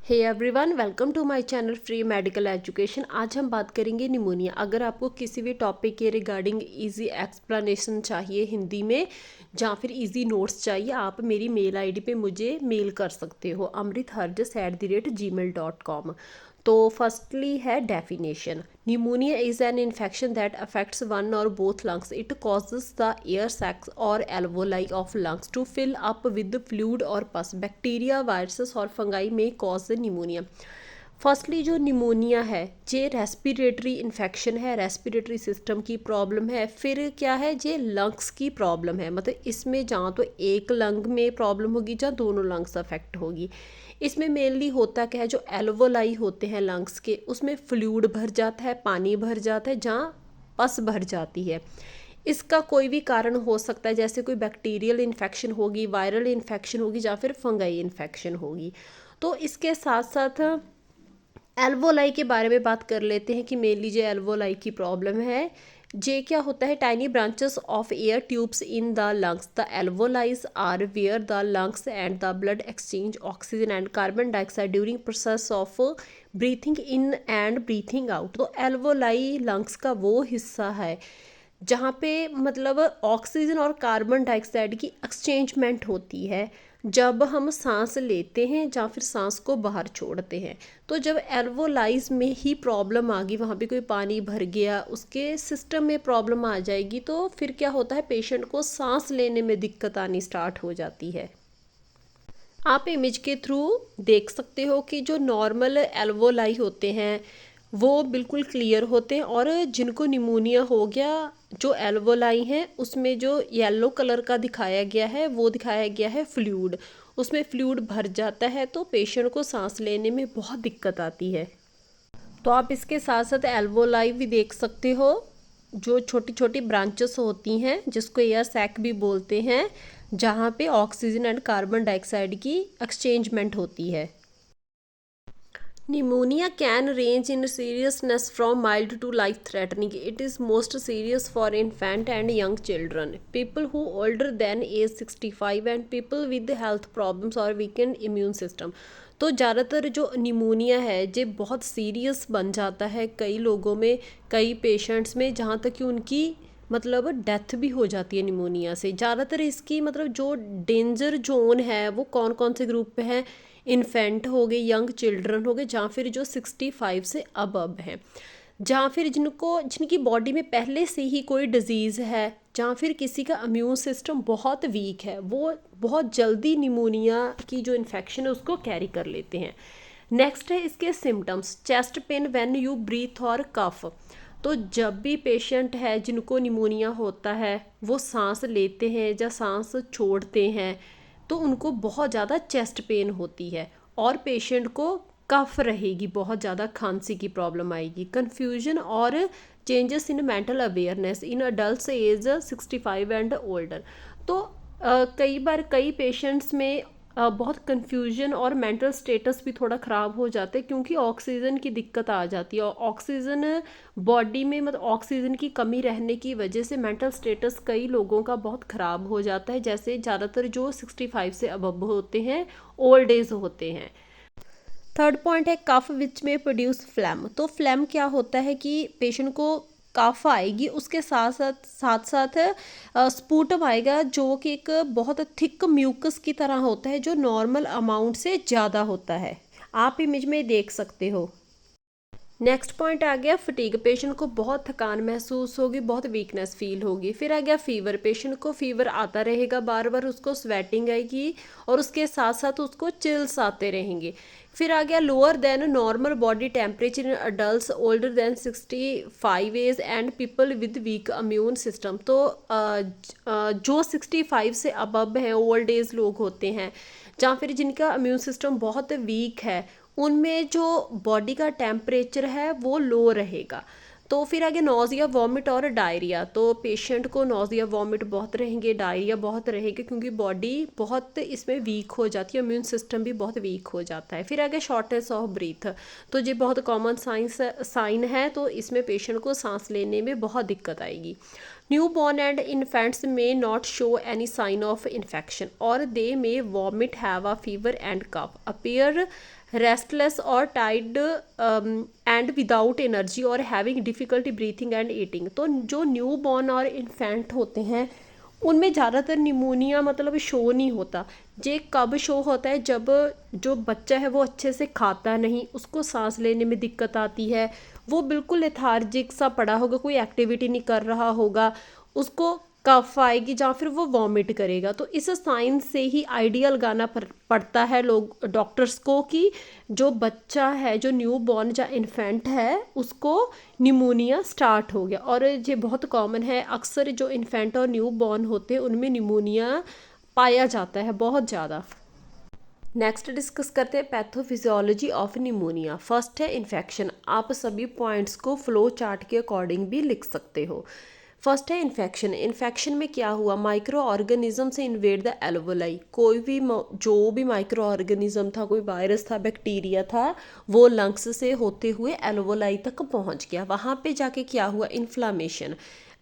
Hey everyone, welcome to my channel free medical education. आज हम बात करेंगे निमोनिया। अगर आपको किसी भी टॉपिक के रिगार्डिंग इजी एक्सप्लेनेशन चाहिए हिंदी में या फिर इजी नोट्स चाहिए, आप मेरी मेल आईडी पे मुझे मेल कर सकते हो amritharjas@gmail.com। तो फर्स्टली है definition. Pneumonia is an infection that affects one और both lungs. It causes the air sacs और alveoli of lungs to fill up with fluid और पस। बैक्टीरिया, वायरसेस और fungi may cause pneumonia. Firstly जो pneumonia है ये respiratory infection है, respiratory system की problem है। फिर क्या है, ये लंग्स की प्रॉब्लम है, मतलब इसमें जहाँ तो एक लंग में प्रॉब्लम होगी जहाँ दोनों लंग्स अफेक्ट होगी। इसमें मेनली होता क्या है, जो एल्वोलाई होते हैं लंग्स के उसमें फ्लूइड भर जाता है, पानी भर जाता है, जहाँ पस भर जाती है। इसका कोई भी कारण हो सकता है, जैसे कोई बैक्टीरियल इन्फेक्शन होगी, वायरल इन्फेक्शन होगी या फिर फंगाई इन्फेक्शन होगी। तो इसके साथ साथ एल्वोलाई के बारे में बात कर लेते हैं कि मेनली जो एल्वोलाई की प्रॉब्लम है ये क्या होता है, tiny branches of air tubes in the lungs. The alveoli are where the lungs and the blood exchange oxygen and carbon dioxide during process of breathing in and breathing out. तो alveoli lungs का वो हिस्सा है जहाँ पे मतलब oxygen और carbon dioxide की एक्सचेंजमेंट होती है जब हम सांस लेते हैं या फिर सांस को बाहर छोड़ते हैं। तो जब एल्वोलाइज में ही प्रॉब्लम आ गई, वहाँ पे कोई पानी भर गया, उसके सिस्टम में प्रॉब्लम आ जाएगी, तो फिर क्या होता है, पेशेंट को सांस लेने में दिक्कत आनी स्टार्ट हो जाती है। आप इमेज के थ्रू देख सकते हो कि जो नॉर्मल एल्वोलाई होते हैं वो बिल्कुल क्लियर होते हैं, और जिनको निमोनिया हो गया जो एल्वोलाई हैं उसमें जो येलो कलर का दिखाया गया है वो दिखाया गया है फ्लूइड। उसमें फ्लूइड भर जाता है तो पेशेंट को सांस लेने में बहुत दिक्कत आती है। तो आप इसके साथ साथ एल्वोलाई भी देख सकते हो, जो छोटी छोटी ब्रांचेस होती हैं जिसको एयर सैक भी बोलते हैं, जहाँ पे ऑक्सीजन एंड कार्बन डाइऑक्साइड की एक्सचेंजमेंट होती है। Pneumonia can range in seriousness from mild to life-threatening. It is most serious for infant and young children, people who older than age 65 and people with health problems or weakened immune system. तो ज़्यादातर जो pneumonia है ये बहुत serious बन जाता है कई लोगों में, कई पेशेंट्स में, जहाँ तक कि उनकी मतलब डेथ भी हो जाती है निमोनिया से। ज़्यादातर इसकी मतलब जो डेंजर जोन है वो कौन कौन से ग्रुप पे है, इन्फेंट हो गए, यंग चिल्ड्रन हो गए, जहाँ फिर जो 65 से अबव हैं, जहाँ फिर जिनकी बॉडी में पहले से ही कोई डिजीज़ है, जहाँ फिर किसी का इम्यून सिस्टम बहुत वीक है, वो बहुत जल्दी निमोनिया की जो इन्फेक्शन है उसको कैरी कर लेते हैं। नेक्स्ट है इसके symptoms. Chest pain when you breathe और कफ। तो जब भी पेशेंट है जिनको निमोनिया होता है वो सांस लेते हैं या सांस छोड़ते हैं तो उनको बहुत ज़्यादा चेस्ट पेन होती है, और पेशेंट को कफ रहेगी, बहुत ज़्यादा खांसी की प्रॉब्लम आएगी। कन्फ्यूजन और changes in mental awareness in adult age 65 and older. तो कई बार कई पेशेंट्स में बहुत कन्फ्यूजन और मेंटल स्टेटस भी थोड़ा ख़राब हो जाता है, क्योंकि ऑक्सीजन की दिक्कत आ जाती है, और ऑक्सीजन बॉडी में मतलब ऑक्सीजन की कमी रहने की वजह से मेंटल स्टेटस कई लोगों का बहुत ख़राब हो जाता है, जैसे ज़्यादातर जो 65 से अबव होते हैं, ओल्ड एज होते हैं। थर्ड पॉइंट है कफ विच में प्रोड्यूस फ्लैम। तो फ्लैम क्या होता है कि पेशेंट को कफ आएगी, उसके साथ स्पूटम आएगा जो कि एक बहुत थिक म्यूकस की तरह होता है, जो नॉर्मल अमाउंट से ज़्यादा होता है। आप इमेज में देख सकते हो। नेक्स्ट पॉइंट आ गया फटीग। पेशेंट को बहुत थकान महसूस होगी, बहुत वीकनेस फील होगी। फिर आ गया फीवर। पेशेंट को फीवर आता रहेगा, बार बार उसको स्वेटिंग आएगी और उसके साथ साथ उसको चिल्स आते रहेंगे। फिर आ गया lower than normal body temperature in adult older than 65 age and people with weak immune system. तो जो 65 से अबव हैं, ओल्ड एज लोग होते हैं, जहाँ फिर जिनका इम्यून सिस्टम बहुत वीक है, उनमें जो बॉडी का टेम्परेचर है वो लो रहेगा। तो फिर आगे नोज़िया, वॉमिट और डायरिया। तो पेशेंट को नोज़िया, वॉमिट बहुत रहेंगे, डायरिया बहुत रहेगा, क्योंकि बॉडी बहुत इसमें वीक हो जाती है, इम्यून सिस्टम भी बहुत वीक हो जाता है। फिर आगे शॉर्टनेस ऑफ ब्रीथ। तो ये बहुत कॉमन साइन है, तो इसमें पेशेंट को सांस लेने में बहुत दिक्कत आएगी। Newborn and infants may not show any sign of infection, or they may vomit, have a fever and cough, appear restless और टाइड एंड विदाउट एनर्जी और having difficulty breathing and eating. तो जो न्यू बॉर्न और infant होते हैं उनमें ज़्यादातर pneumonia मतलब शो नहीं होता। ये कब शो होता है, जब जो बच्चा है वो अच्छे से खाता नहीं, उसको सांस लेने में दिक्कत आती है, वो बिल्कुल लेथार्जिक सा पड़ा होगा, कोई एक्टिविटी नहीं कर रहा होगा, उसको कफ आएगी या फिर वो वॉमिट करेगा। तो इस साइन से ही आइडियल गाना पड़ता है लोग डॉक्टर्स को कि जो बच्चा है, जो न्यू बॉर्न या इन्फेंट है, उसको निमोनिया स्टार्ट हो गया। और ये बहुत कॉमन है, अक्सर जो इन्फेंट और न्यू बॉर्न होते हैं उनमें निमोनिया पाया जाता है बहुत ज़्यादा। नेक्स्ट डिस्कस करते हैं पैथोफिजियोलॉजी ऑफ निमोनिया। फर्स्ट है इन्फेक्शन। आप सभी पॉइंट्स को फ्लो चार्ट के अकॉर्डिंग भी लिख सकते हो। फर्स्ट है इन्फेक्शन। इन्फेक्शन में क्या हुआ, माइक्रो ऑर्गेनिज्म से इन्वेड द एल्वोलाई। कोई भी जो भी माइक्रो ऑर्गेनिज्म था, कोई वायरस था, बैक्टीरिया था, वो लंग्स से होते हुए एल्वोलाई तक पहुंच गया। वहाँ पे जाके क्या हुआ, inflammation.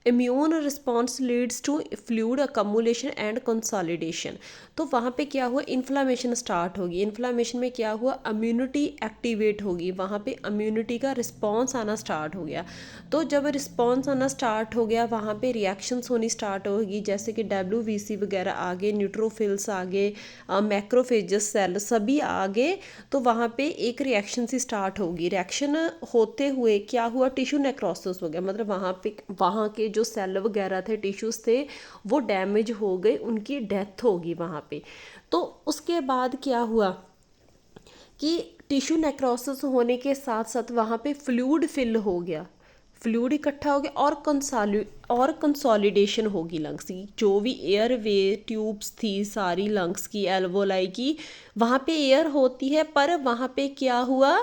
Immune response leads to fluid accumulation and consolidation. तो वहाँ पे क्या हुआ, इन्फ्लामेशन स्टार्ट होगी। इन्फ्लामेशन में क्या हुआ, इम्यूनिटी एक्टिवेट होगी, वहाँ पे इम्यूनिटी का रिस्पॉन्स आना स्टार्ट हो गया। तो जब रिस्पॉन्स आना स्टार्ट हो गया, वहाँ पे रिएक्शंस होनी स्टार्ट होगी, जैसे कि WBC वगैरह आ गए, न्यूट्रोफिल्स आ गए, मैक्रोफेजस सेल सभी आ गए। तो वहाँ पे एक रिएक्शन सी स्टार्ट होगी। रिएक्शन होते हुए क्या हुआ, टिश्यू नेक्रोसिस हो गया, मतलब वहाँ के जो सेल वगैरह थे, टिश्यूज थे, वो डैमेज हो गए, उनकी डेथ होगी वहाँ पे। तो उसके बाद क्या हुआ कि टिश्यू नेक्रोसिस होने के साथ साथ वहाँ पे फ्लूइड फिल हो गया, फ्लूइड इकट्ठा हो गया और कंसोलिडेशन होगी लंग्स की। जो भी एयर वे ट्यूब्स थी सारी लंग्स की, एल्वोलाई की, वहाँ पे एयर होती है, पर वहाँ पे क्या हुआ,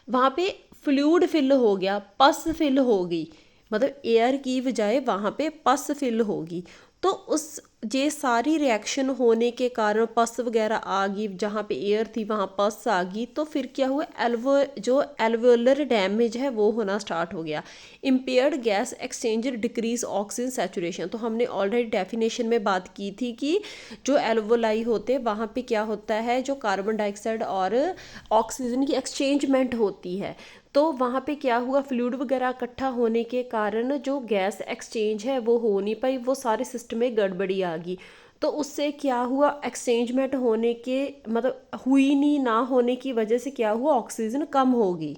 वहाँ पे फ्लूइड फिल हो गया, पस फिल हो गई, मतलब एयर की बजाय वहाँ पे पस फिल होगी। तो उस ये सारी रिएक्शन होने के कारण पस वगैरह आ गई, जहाँ पे एयर थी वहाँ पस आ गई। तो फिर क्या हुआ, जो एल्वोलर डैमेज है वो होना स्टार्ट हो गया। Impaired gas exchange, decrease oxygen saturation. तो हमने ऑलरेडी डेफिनेशन में बात की थी कि जो एल्वोलाई होते हैं वहाँ पे क्या होता है, जो कार्बन डाइऑक्साइड और ऑक्सीजन की एक्सचेंजमेंट होती है। तो वहाँ पे क्या हुआ, फ्लूइड वगैरह इकट्ठा होने के कारण जो गैस एक्सचेंज है वो हो नहीं पाई, वो सारे सिस्टम में गड़बड़ी आ गई। तो उससे क्या हुआ, एक्सचेंजमेंट होने के मतलब हुई नहीं, ना होने की वजह से क्या हुआ, ऑक्सीजन कम होगी।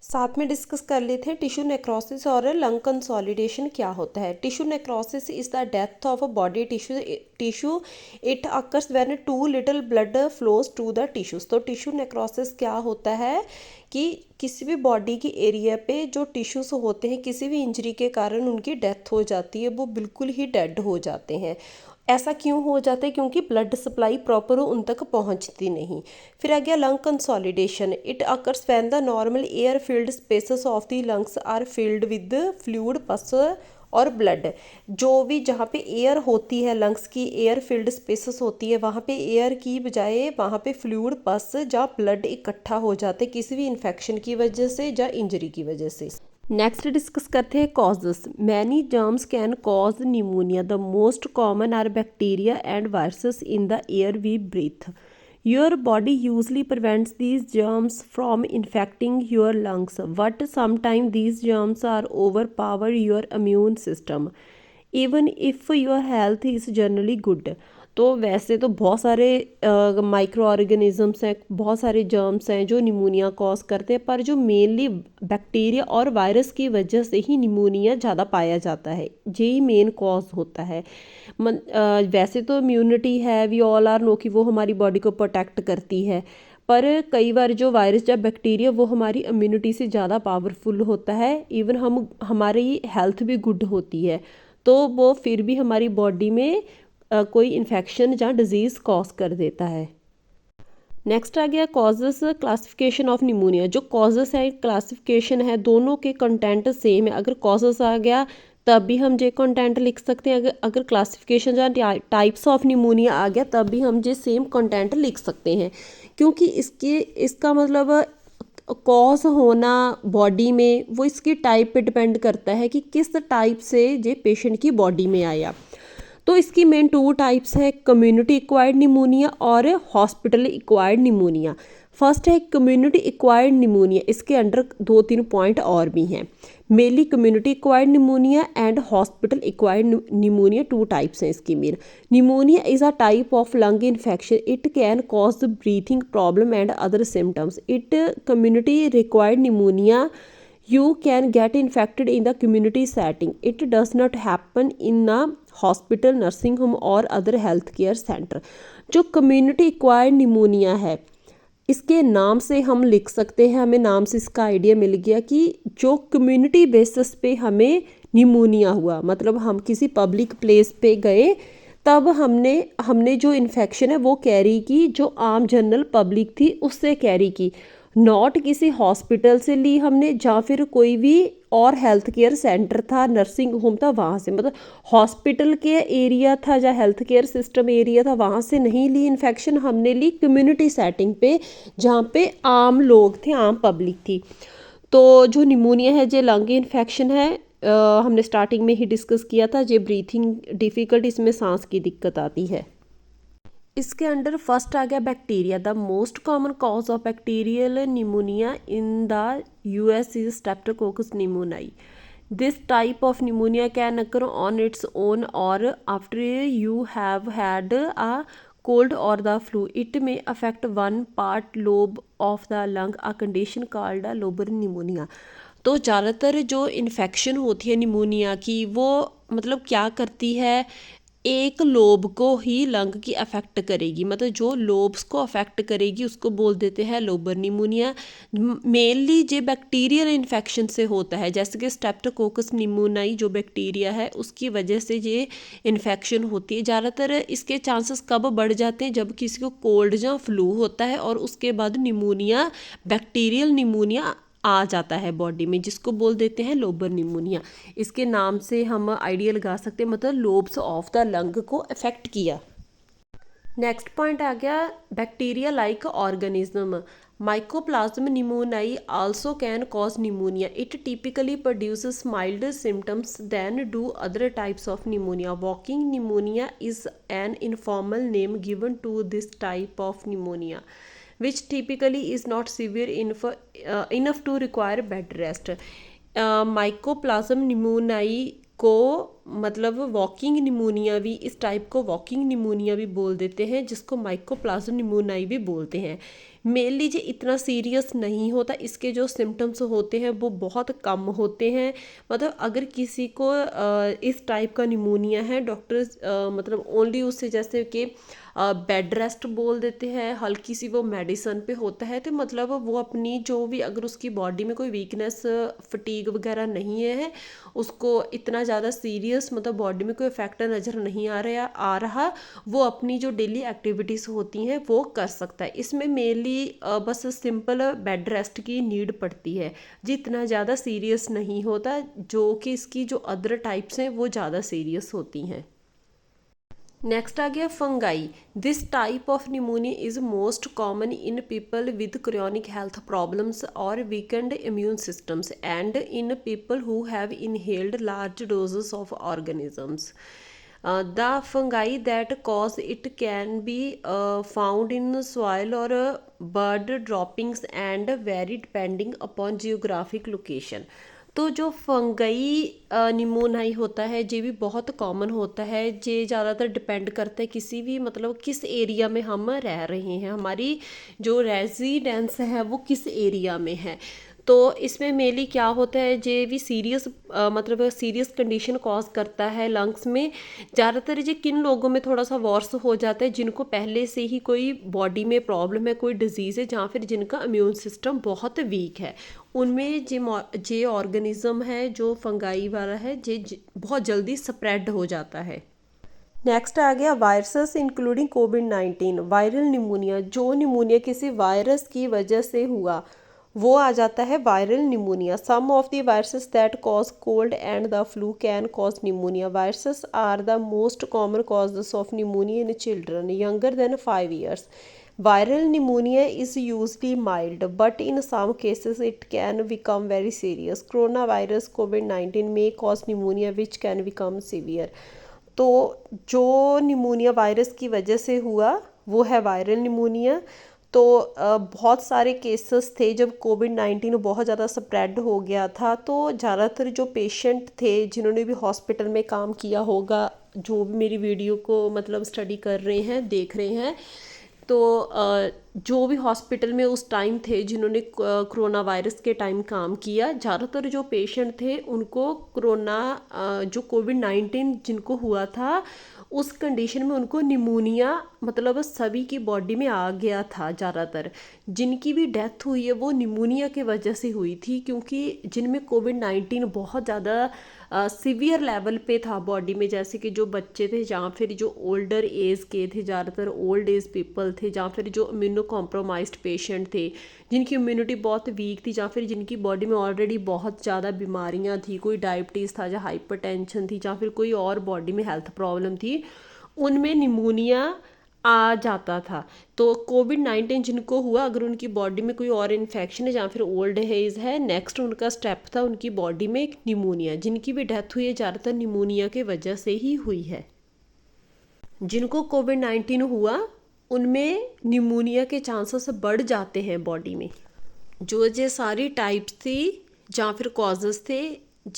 साथ में डिस्कस कर लेते हैं टिश्यू नेक्रोसिस और लंग कंसोलिडेशन क्या होता है। Tissue necrosis is the death of a body tissue it occurs when too little blood flows to the tissues. तो टिश्यू नेक्रोसिस क्या होता है कि किसी भी बॉडी की एरिया पे जो टिश्यूज होते हैं, किसी भी इंजरी के कारण उनकी डेथ हो जाती है, वो बिल्कुल ही डेड हो जाते हैं। ऐसा क्यों हो जाता है, क्योंकि ब्लड सप्लाई प्रॉपर उन तक पहुंचती नहीं। फिर आ गया lung consolidation. It occurs when the normal air filled spaces of the lungs are filled with fluid, pus और ब्लड। जो भी जहाँ पे एयर होती है, लंग्स की एयर फिल्ड स्पेसेस होती है, वहाँ पे एयर की बजाय वहाँ पे फ्लूइड, पस या ब्लड इकट्ठा हो जाते किसी भी इन्फेक्शन की वजह से या इंजरी की वजह से। नेक्स्ट डिस्कस करते हैं causes. Many germs can cause pneumonia. The most common are bacteria and viruses in the air we breathe. Your body usually prevents these germs from infecting your lungs, but sometimes these germs are overpower your immune system, even if your health is generally good। तो वैसे तो बहुत सारे micro organisms हैं, बहुत सारे germs हैं जो निमोनिया कॉज करते हैं, पर जो मेनली बैक्टीरिया और वायरस की वजह से ही निमोनिया ज़्यादा पाया जाता है, यही मेन कॉज होता है। वैसे तो इम्यूनिटी है, वी ऑल आर नो कि वो हमारी बॉडी को प्रोटेक्ट करती है, पर कई बार जो वायरस या बैक्टीरिया वो हमारी इम्यूनिटी से ज़्यादा पावरफुल होता है, इवन हमारी हेल्थ भी गुड होती है, तो वो फिर भी हमारी बॉडी में कोई इन्फेक्शन या डिजीज़ कॉज कर देता है। नेक्स्ट आ गया कॉजेस क्लासिफिकेशन ऑफ निमोनिया। जो कॉजेस है, क्लासिफिकेशन है, दोनों के कंटेंट सेम है। अगर कॉजेस आ गया तब भी हम जे कंटेंट लिख सकते हैं, अगर क्लासिफिकेशन या टाइप्स ऑफ निमोनिया आ गया तब भी हम जे सेम कंटेंट लिख सकते हैं, क्योंकि इसका मतलब कॉज होना बॉडी में वो इसकी टाइप पे डिपेंड करता है कि किस टाइप से जे पेशेंट की बॉडी में आया। तो इसकी मेन 2 टाइप्स है, कम्युनिटी एक्वायर्ड निमोनिया और हॉस्पिटल एक्वायर्ड निमोनिया। फर्स्ट है कम्युनिटी एक्वायर्ड निमोनिया, इसके अंडर 2-3 पॉइंट और भी हैं। Mainly community acquired pneumonia and hospital acquired pneumonia, 2 types हैं इसकी main. Pneumonia is a type of lung infection, it can cause breathing problem and other symptoms. It community required pneumonia, you can get infected in the community setting. It does not happen in a hospital, nursing home or other health care center. जो community acquired pneumonia है, इसके नाम से हम लिख सकते हैं, हमें नाम से इसका आइडिया मिल गया कि जो कम्युनिटी बेसिस पे हमें निमोनिया हुआ, मतलब हम किसी पब्लिक प्लेस पे गए तब हमने जो इन्फेक्शन है वो कैरी की, जो आम जनरल पब्लिक थी उससे कैरी की, नॉट किसी हॉस्पिटल से ली हमने, या फिर कोई भी और हेल्थ केयर सेंटर था, नर्सिंग होम था, वहाँ से, मतलब हॉस्पिटल के एरिया था या हेल्थ केयर सिस्टम एरिया था, वहाँ से नहीं ली इन्फेक्शन, हमने ली कम्युनिटी सेटिंग पे जहाँ पे आम लोग थे, आम पब्लिक थी। तो जो निमोनिया है, जो लंग इन्फेक्शन है, हमने स्टार्टिंग में ही डिस्कस किया था, जो ब्रीथिंग डिफ़िकल्ट, इसमें सांस की दिक्कत आती है। इसके अंडर फर्स्ट आ गया bacteria. The most common cause of bacterial pneumonia in the US is streptococcus pneumoniae. This type of pneumonia can occur on its own और after you have had a cold or the flu. It may affect one part lobe of the lung, a condition called a lobar pneumonia. तो ज़्यादातर जो infection होती है pneumonia की, वो मतलब क्या करती है, एक लोब को ही लंग की अफेक्ट करेगी, मतलब जो लोब्स को अफेक्ट करेगी उसको बोल देते हैं लोबर निमोनिया। मेनली जो बैक्टीरियल इन्फेक्शन से होता है, जैसे कि स्ट्रेप्टोकोकस निमोनियाई जो बैक्टीरिया है उसकी वजह से ये इन्फेक्शन होती है। ज़्यादातर इसके चांसेस कब बढ़ जाते हैं, जब किसी को कोल्ड या फ्लू होता है और उसके बाद निमोनिया, बैक्टीरियल निमोनिया आ जाता है बॉडी में, जिसको बोल देते हैं लोबर निमोनिया। इसके नाम से हम आइडिया लगा सकते हैं, मतलब लोब्स ऑफ द लंग को अफेक्ट किया। नेक्स्ट पॉइंट आ गया bacteria like organism. Mycoplasma pneumoniae also can cause pneumonia. It typically produces mild symptoms than do other types of pneumonia. Walking pneumonia is an informal name given to this type of pneumonia which typically is not severe enough to require bed rest. Mycoplasma निमोनियाई को मतलब walking pneumonia भी, इस type को walking pneumonia भी बोल देते हैं, जिसको माइकोप्लाज्म निमोनियाई भी बोलते हैं। मेनली जो इतना सीरियस नहीं होता, इसके जो सिम्टम्स होते हैं वो बहुत कम होते हैं। मतलब अगर किसी को इस टाइप का निमोनिया है, डॉक्टर्स मतलब ओनली उससे जैसे कि बेड रेस्ट बोल देते हैं, हल्की सी वो मेडिसन पे होता है, तो मतलब वो अपनी जो भी, अगर उसकी बॉडी में कोई वीकनेस, फटीग वगैरह नहीं है, उसको इतना ज़्यादा सीरियस मतलब बॉडी में कोई इफेक्ट नज़र नहीं आ रहा, वो अपनी जो डेली एक्टिविटीज़ होती हैं वो कर सकता है। इसमें मेनली बस सिंपल बेड रेस्ट की नीड पड़ती है, जितना ज़्यादा सीरियस नहीं होता, जो कि इसकी जो अदर टाइप्स हैं वो ज़्यादा सीरियस होती हैं। नेक्स्ट आ गया fungi. This type of pneumonia is most common in people with chronic health problems और weakened immune systems and in people who have inhaled large doses of organisms. The fungi that cause it can be found in soil or bird droppings and vary depending upon geographic location. तो जो fungi निमोनियाई होता है, ये भी बहुत common होता है। ये ज़्यादातर डिपेंड करता है किसी भी, मतलब किस एरिया में हम रह रहे हैं, हमारी जो रेजिडेंस है वो किस एरिया में है। तो इसमें मेनली क्या होता है, ये भी सीरियस मतलब सीरियस कंडीशन कॉज करता है लंग्स में। ज़्यादातर ये किन लोगों में थोड़ा सा वर्स हो जाता है, जिनको पहले से ही कोई बॉडी में प्रॉब्लम है, कोई डिजीज़ है, जहाँ फिर जिनका इम्यून सिस्टम बहुत वीक है, उनमें जे ऑर्गेनिज्म है जो फंगाई वाला है, जे बहुत जल्दी स्प्रेड हो जाता है। नेक्स्ट आ गया वायरसेस इंक्लूडिंग कोविड-19। वायरल निमोनिया, जो निमोनिया किसी वायरस की वजह से हुआ वो आ जाता है viral pneumonia. Some of the viruses that cause cold and the flu can cause pneumonia. Viruses are the most common causes of pneumonia in children younger than 5 years. Viral pneumonia is usually mild, but in some cases it can become very serious. Coronavirus COVID-19 may cause pneumonia which can become severe. तो जो pneumonia virus की वजह से हुआ वो है viral pneumonia. तो बहुत सारे केसेस थे जब कोविड-19 बहुत ज़्यादा स्प्रेड हो गया था, तो ज़्यादातर जो पेशेंट थे जिन्होंने भी हॉस्पिटल में काम किया होगा, जो भी मेरी वीडियो को मतलब स्टडी कर रहे हैं, देख रहे हैं, तो जो भी हॉस्पिटल में उस टाइम थे जिन्होंने कोरोना वायरस के टाइम काम किया, ज़्यादातर जो पेशेंट थे उनको कोरोना जो कोविड-19 जिनको हुआ था, उस कंडीशन में उनको निमोनिया मतलब सभी की बॉडी में आ गया था। ज़्यादातर जिनकी भी डेथ हुई है वो निमोनिया के वजह से हुई थी, क्योंकि जिनमें कोविड-19 बहुत ज़्यादा सीवियर लेवल पे था बॉडी में, जैसे कि जो बच्चे थे या फिर जो ओल्डर एज के थे, ज़्यादातर ओल्ड एज पीपल थे, या फिर जो इम्यूनो कॉम्प्रोमाइज्ड पेशेंट थे जिनकी इम्यूनिटी बहुत वीक थी, या फिर जिनकी बॉडी में ऑलरेडी बहुत ज़्यादा बीमारियां थी, कोई डायबिटीज़ था या हाइपरटेंशन थी या फिर कोई और बॉडी में हेल्थ प्रॉब्लम थी, उनमें निमोनिया आ जाता था। तो कोविड-19 जिनको हुआ, अगर उनकी बॉडी में कोई और इन्फेक्शन है या फिर ओल्ड एज है, नेक्स्ट उनका स्टेप था उनकी बॉडी में एक निमोनिया। जिनकी भी डेथ हुई है ज़्यादातर निमोनिया के वजह से ही हुई है। जिनको कोविड-19 हुआ उनमें निमोनिया के चांसेस बढ़ जाते हैं बॉडी में। जो ये सारी टाइप्स थी या फिर कॉजेज़ थे,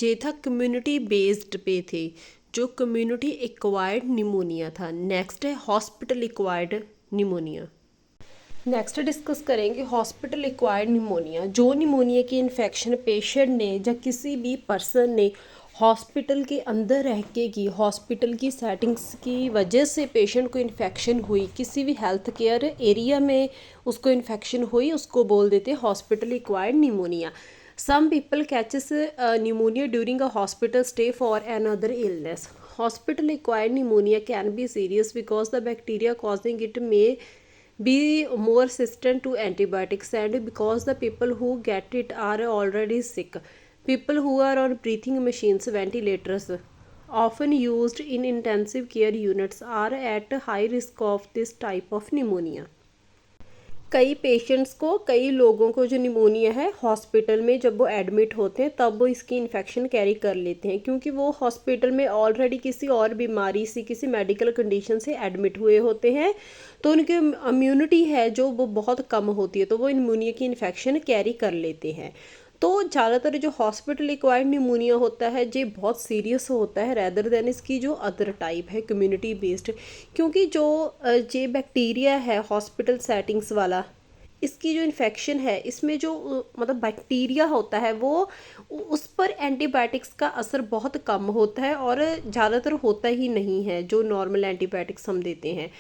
ये था कम्युनिटी बेस्ड पे थे, जो कम्युनिटी एक्वायर्ड निमोनिया था। नेक्स्ट है hospital acquired pneumonia. Next discuss करेंगे हॉस्पिटल एक्वायर्ड निमोनिया। जो निमोनिया की इन्फेक्शन पेशेंट ने या किसी भी पर्सन ने हॉस्पिटल के अंदर रह के की, हॉस्पिटल की सेटिंग्स की वजह से पेशेंट को इन्फेक्शन हुई, किसी भी हेल्थ केयर एरिया में उसको इन्फेक्शन हुई, उसको बोल देते हैं hospital acquired pneumonia. Some people catches pneumonia during a hospital stay for another illness. Hospital acquired pneumonia can be serious because the bacteria causing it may be more resistant to antibiotics, and because the people who get it are already sick. People who are on breathing machines, ventilators, often used in intensive care units, are at high risk of this type of pneumonia. कई patients को, कई लोगों को जो pneumonia है hospital में जब वो एडमिट होते हैं तब वो इसकी इन्फेक्शन कैरी कर लेते हैं, क्योंकि वो हॉस्पिटल में ऑलरेडी किसी और बीमारी से, किसी मेडिकल कंडीशन से एडमिट हुए होते हैं, तो उनकी इम्यूनिटी है जो वो बहुत कम होती है, तो वो निमोनिया की इन्फेक्शन कैरी कर लेते हैं। तो ज़्यादातर जो हॉस्पिटल एक्वायर्ड निमोनिया होता है ये बहुत सीरियस होता है रेदर देन इसकी जो अदर टाइप है कम्युनिटी बेस्ड, क्योंकि जो ये बैक्टीरिया है हॉस्पिटल सेटिंग्स वाला, इसकी जो इन्फेक्शन है इसमें जो मतलब बैक्टीरिया होता है वो उस पर एंटीबायोटिक्स का असर बहुत कम होता है, और ज़्यादातर होता ही नहीं है जो नॉर्मल एंटीबायोटिक्स हम देते हैं।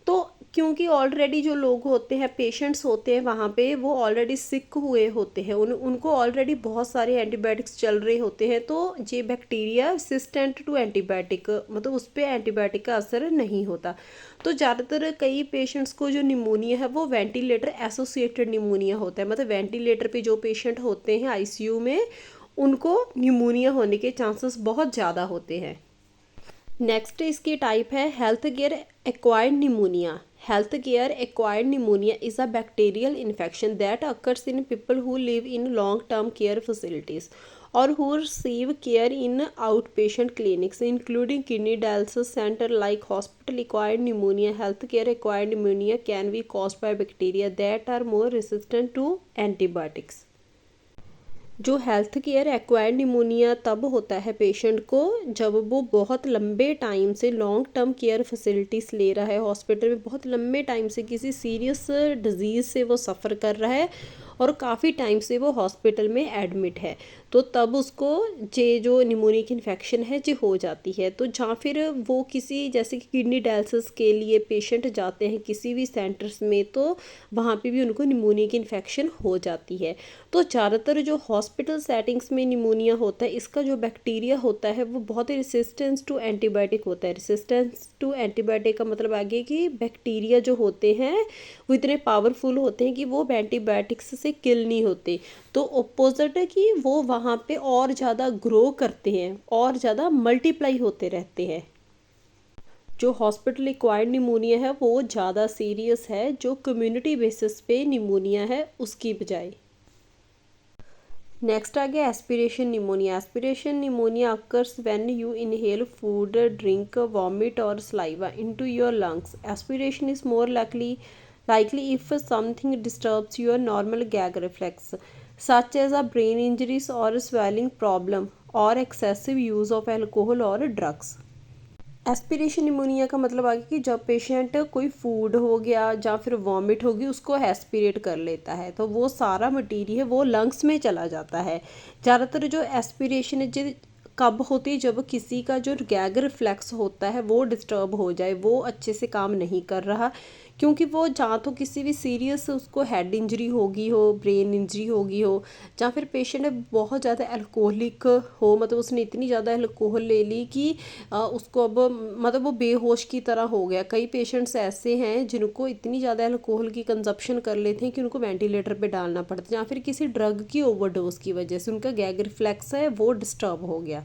तो क्योंकि ऑलरेडी जो लोग होते हैं, पेशेंट्स होते हैं वहाँ पे, वो ऑलरेडी सिक हुए होते हैं, उनको ऑलरेडी बहुत सारे एंटीबायोटिक्स चल रहे होते हैं, तो ये बैक्टीरिया रेसिस्टेंट टू एंटीबायोटिक, मतलब उस पर एंटीबायोटिक का असर नहीं होता। तो ज़्यादातर कई पेशेंट्स को जो निमोनिया है वो वेंटिलेटर एसोसिएटेड निमोनिया होता है, मतलब वेंटिलेटर पे जो पेशेंट होते हैं आईसीयू में, उनको निमोनिया होने के चांसेस बहुत ज़्यादा होते हैं। नेक्स्ट इसकी टाइप है health care acquired pneumonia. Health care acquired pneumonia is a bacterial infection that occurs in people who live in long term care facilities or who receive care in outpatient clinics, including kidney dialysis center like hospital acquired pneumonia. Healthcare acquired pneumonia can be caused by bacteria that are more resistant to antibiotics. जो health care acquired pneumonia तब होता है patient को जब वो बहुत लंबे time से लॉन्ग टर्म केयर फैसिलिटीज़ ले रहा है, हॉस्पिटल में बहुत लंबे टाइम से किसी सीरियस डिजीज़ से वो सफ़र कर रहा है और काफ़ी टाइम से वो हॉस्पिटल में एडमिट है, तो तब उसको ये जो निमोनिया की इन्फेक्शन है ये हो जाती है। तो जहाँ फिर वो किसी, जैसे कि किडनी डायलिसिस के लिए पेशेंट जाते हैं किसी भी सेंटर्स में, तो वहाँ पे भी उनको निमोनिया की इन्फेक्शन हो जाती है। तो ज़्यादातर जो हॉस्पिटल सेटिंग्स में निमोनिया होता है, इसका जो बैक्टीरिया होता है वो बहुत ही रेसिस्टेंस टू एंटीबायोटिक होता है। रेसिस्टेंस टू एंटीबायोटिक का मतलब आगे कि बैक्टीरिया जो होते हैं वो इतने पावरफुल होते हैं कि वो एंटीबायोटिक्स से किल नहीं होते, तो अपोजिट है कि वो वहाँ पे और ज़्यादा ग्रो करते हैं और ज़्यादा मल्टीप्लाई होते रहते हैं। जो हॉस्पिटल एक्वायर्ड निमोनिया है वो ज़्यादा सीरियस है जो कम्युनिटी बेसिस पे निमोनिया है उसकी बजाय। नेक्स्ट आ गया aspiration pneumonia. Aspiration pneumonia occurs when you inhale food, drink, vomit और saliva into your lungs. Aspiration is more likely likely if something disturbs your normal gag reflex, such as a brain injuries or a swelling problem or excessive use of alcohol or drugs. Aspiration pneumonia का मतलब आ गया कि जब patient कोई food हो गया या फिर वॉमिट होगी उसको एस्पिरेट कर लेता है तो वो सारा मटीरियल वो लंग्स में चला जाता है। ज़्यादातर जो एस्पिरेशन है कब होती है, जब किसी का जो गैग रिफ्लेक्स होता है वो डिस्टर्ब हो जाए, वो अच्छे से काम नहीं कर रहा, क्योंकि वो जहाँ तो किसी भी सीरियस उसको हेड इंजरी होगी हो, ब्रेन इंजरी होगी हो, या फिर पेशेंट बहुत ज़्यादा अल्कोहलिक हो, मतलब उसने इतनी ज़्यादा अल्कोहल ले ली कि उसको अब मतलब वो बेहोश की तरह हो गया। कई पेशेंट्स ऐसे हैं जिनको इतनी ज़्यादा अल्कोहल की कंजप्शन कर लेते हैं कि उनको वेंटिलेटर पे डालना पड़ता है, या फिर किसी ड्रग की ओवरडोज की वजह से उनका गैग रिफ्लेक्स है वो डिस्टर्ब हो गया।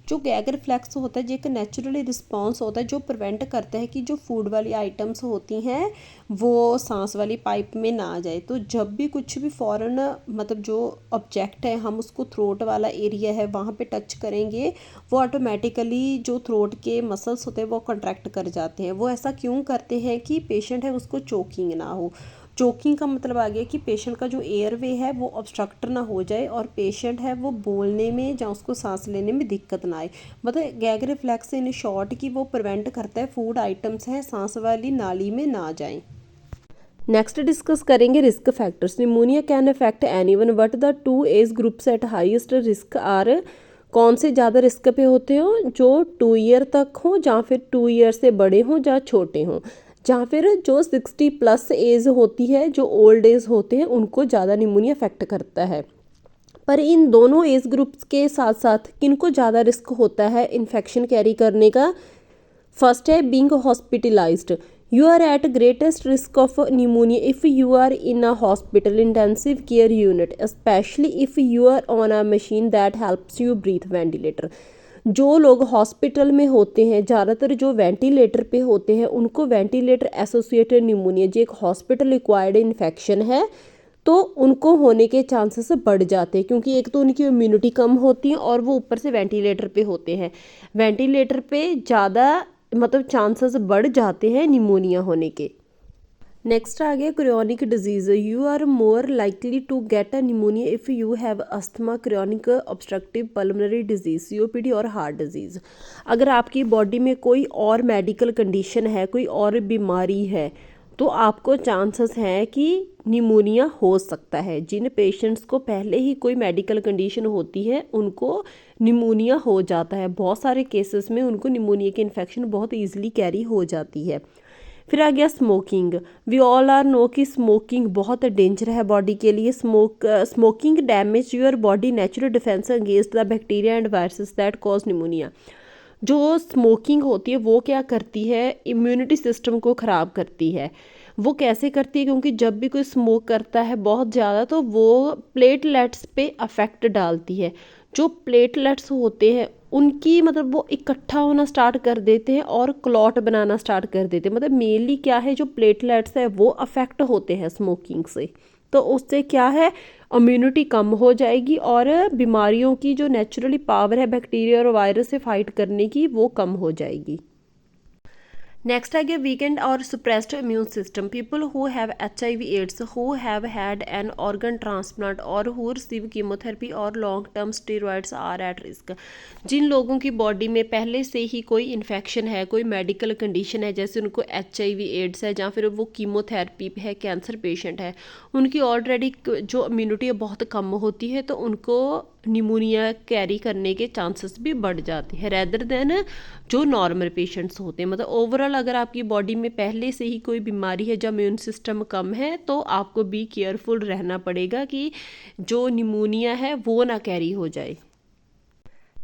जो गैग रिफ्लेक्स होता है जो एक नेचुरली रिस्पॉन्स होता है जो प्रिवेंट करता है कि जो फूड वाली आइटम्स होती हैं वो सांस वाली पाइप में ना आ जाए। तो जब भी कुछ भी फॉरेन मतलब जो ऑब्जेक्ट है हम उसको थ्रोट वाला एरिया है वहाँ पे टच करेंगे, वो ऑटोमेटिकली जो थ्रोट के मसल्स होते हैं वो कॉन्ट्रैक्ट कर जाते हैं। वो ऐसा क्यों करते हैं कि पेशेंट है उसको चोकिंग ना हो। चोकिंग का मतलब आ गया कि पेशेंट का जो एयरवे है वो ऑब्स्ट्रक्ट ना हो जाए और पेशेंट है वो बोलने में या उसको सांस लेने में दिक्कत ना आए। मतलब गैग रिफ्लेक्स इन शॉर्ट कि वो प्रिवेंट करता है फूड आइटम्स हैं सांस वाली नाली में ना जाएं। नेक्स्ट डिस्कस करेंगे risk factors. Pneumonia can affect anyone but the two age groups at highest risk are, कौन से ज़्यादा रिस्क पे होते हो, जो 2 ईयर तक हो या फिर 2 ईयर से बड़े हों या छोटे हों, या फिर जो 60+ एज होती है, जो ओल्ड एज होते हैं उनको ज़्यादा निमोनिया अफेक्ट करता है। पर इन दोनों एज ग्रुप्स के साथ साथ किनको ज़्यादा रिस्क होता है इन्फेक्शन कैरी करने का। फर्स्ट है being hospitalised, you are at greatest risk of pneumonia if you are in a hospital intensive care unit, especially if you are on a machine that helps you breathe, ventilator। जो लोग hospital में होते हैं, ज़्यादातर जो ventilator पे होते हैं उनको वेंटिलेटर एसोसिएटेड निमोनिया जो एक हॉस्पिटल एक्वायर्ड इन्फेक्शन है तो उनको होने के चांसेस बढ़ जाते हैं, क्योंकि एक तो उनकी इम्यूनिटी कम होती है और वो ऊपर से वेंटिलेटर पे होते हैं। वेंटिलेटर पे ज़्यादा मतलब चांसेस बढ़ जाते हैं निमोनिया होने के। नेक्स्ट आ गया chronic disease. You are more likely to get a pneumonia if you have asthma, chronic obstructive pulmonary disease, COPD और हार्ट डिजीज़। अगर आपकी बॉडी में कोई और मेडिकल कंडीशन है, कोई और बीमारी है, तो आपको चांसेस हैं कि निमोनिया हो सकता है। जिन पेशेंट्स को पहले ही कोई मेडिकल कंडीशन होती है उनको निमोनिया हो जाता है। बहुत सारे केसेस में उनको निमोनिया की इन्फेक्शन बहुत ईजिली कैरी हो जाती है। फिर आ गया smoking. We all are know कि स्मोकिंग बहुत डेंजर है बॉडी के लिए। Smoking damage your body natural defence against the bacteria and viruses that cause pneumonia. जो स्मोकिंग होती है वो क्या करती है, इम्यूनिटी सिस्टम को ख़राब करती है। वो कैसे करती है, क्योंकि जब भी कोई स्मोक करता है बहुत ज़्यादा तो वो प्लेटलेट्स पे अफेक्ट डालती है। जो प्लेटलेट्स होते हैं उनकी मतलब वो इकट्ठा होना स्टार्ट कर देते हैं और क्लॉट बनाना स्टार्ट कर देते हैं। मतलब मेनली क्या है, जो प्लेटलेट्स है वो अफेक्ट होते हैं स्मोकिंग से। तो उससे क्या है, इम्यूनिटी कम हो जाएगी और बीमारियों की जो नेचुरली पावर है बैक्टीरिया और वायरस से फाइट करने की वो कम हो जाएगी। नेक्स्ट आ गया वीकेंड और suppressed immune system. People who have HIV AIDS, who have had an organ transplant और हु रिसीव कीमोथेरेपी और long term steroids are at risk. जिन लोगों की बॉडी में पहले से ही कोई इन्फेक्शन है, कोई मेडिकल कंडीशन है, जैसे उनको HIV एड्स है या फिर वो कीमोथेरेपी है, कैंसर पेशेंट है, उनकी ऑलरेडी जो इम्यूनिटी बहुत कम होती है तो उनको निमोनिया कैरी करने के चांसेस भी बढ़ जाते हैं रेदर देन जो नॉर्मल पेशेंट्स होते हैं। मतलब ओवरऑल अगर आपकी बॉडी में पहले से ही कोई बीमारी है, जब इम्यून सिस्टम कम है, तो आपको बी केयरफुल रहना पड़ेगा कि जो निमोनिया है वो ना कैरी हो जाए।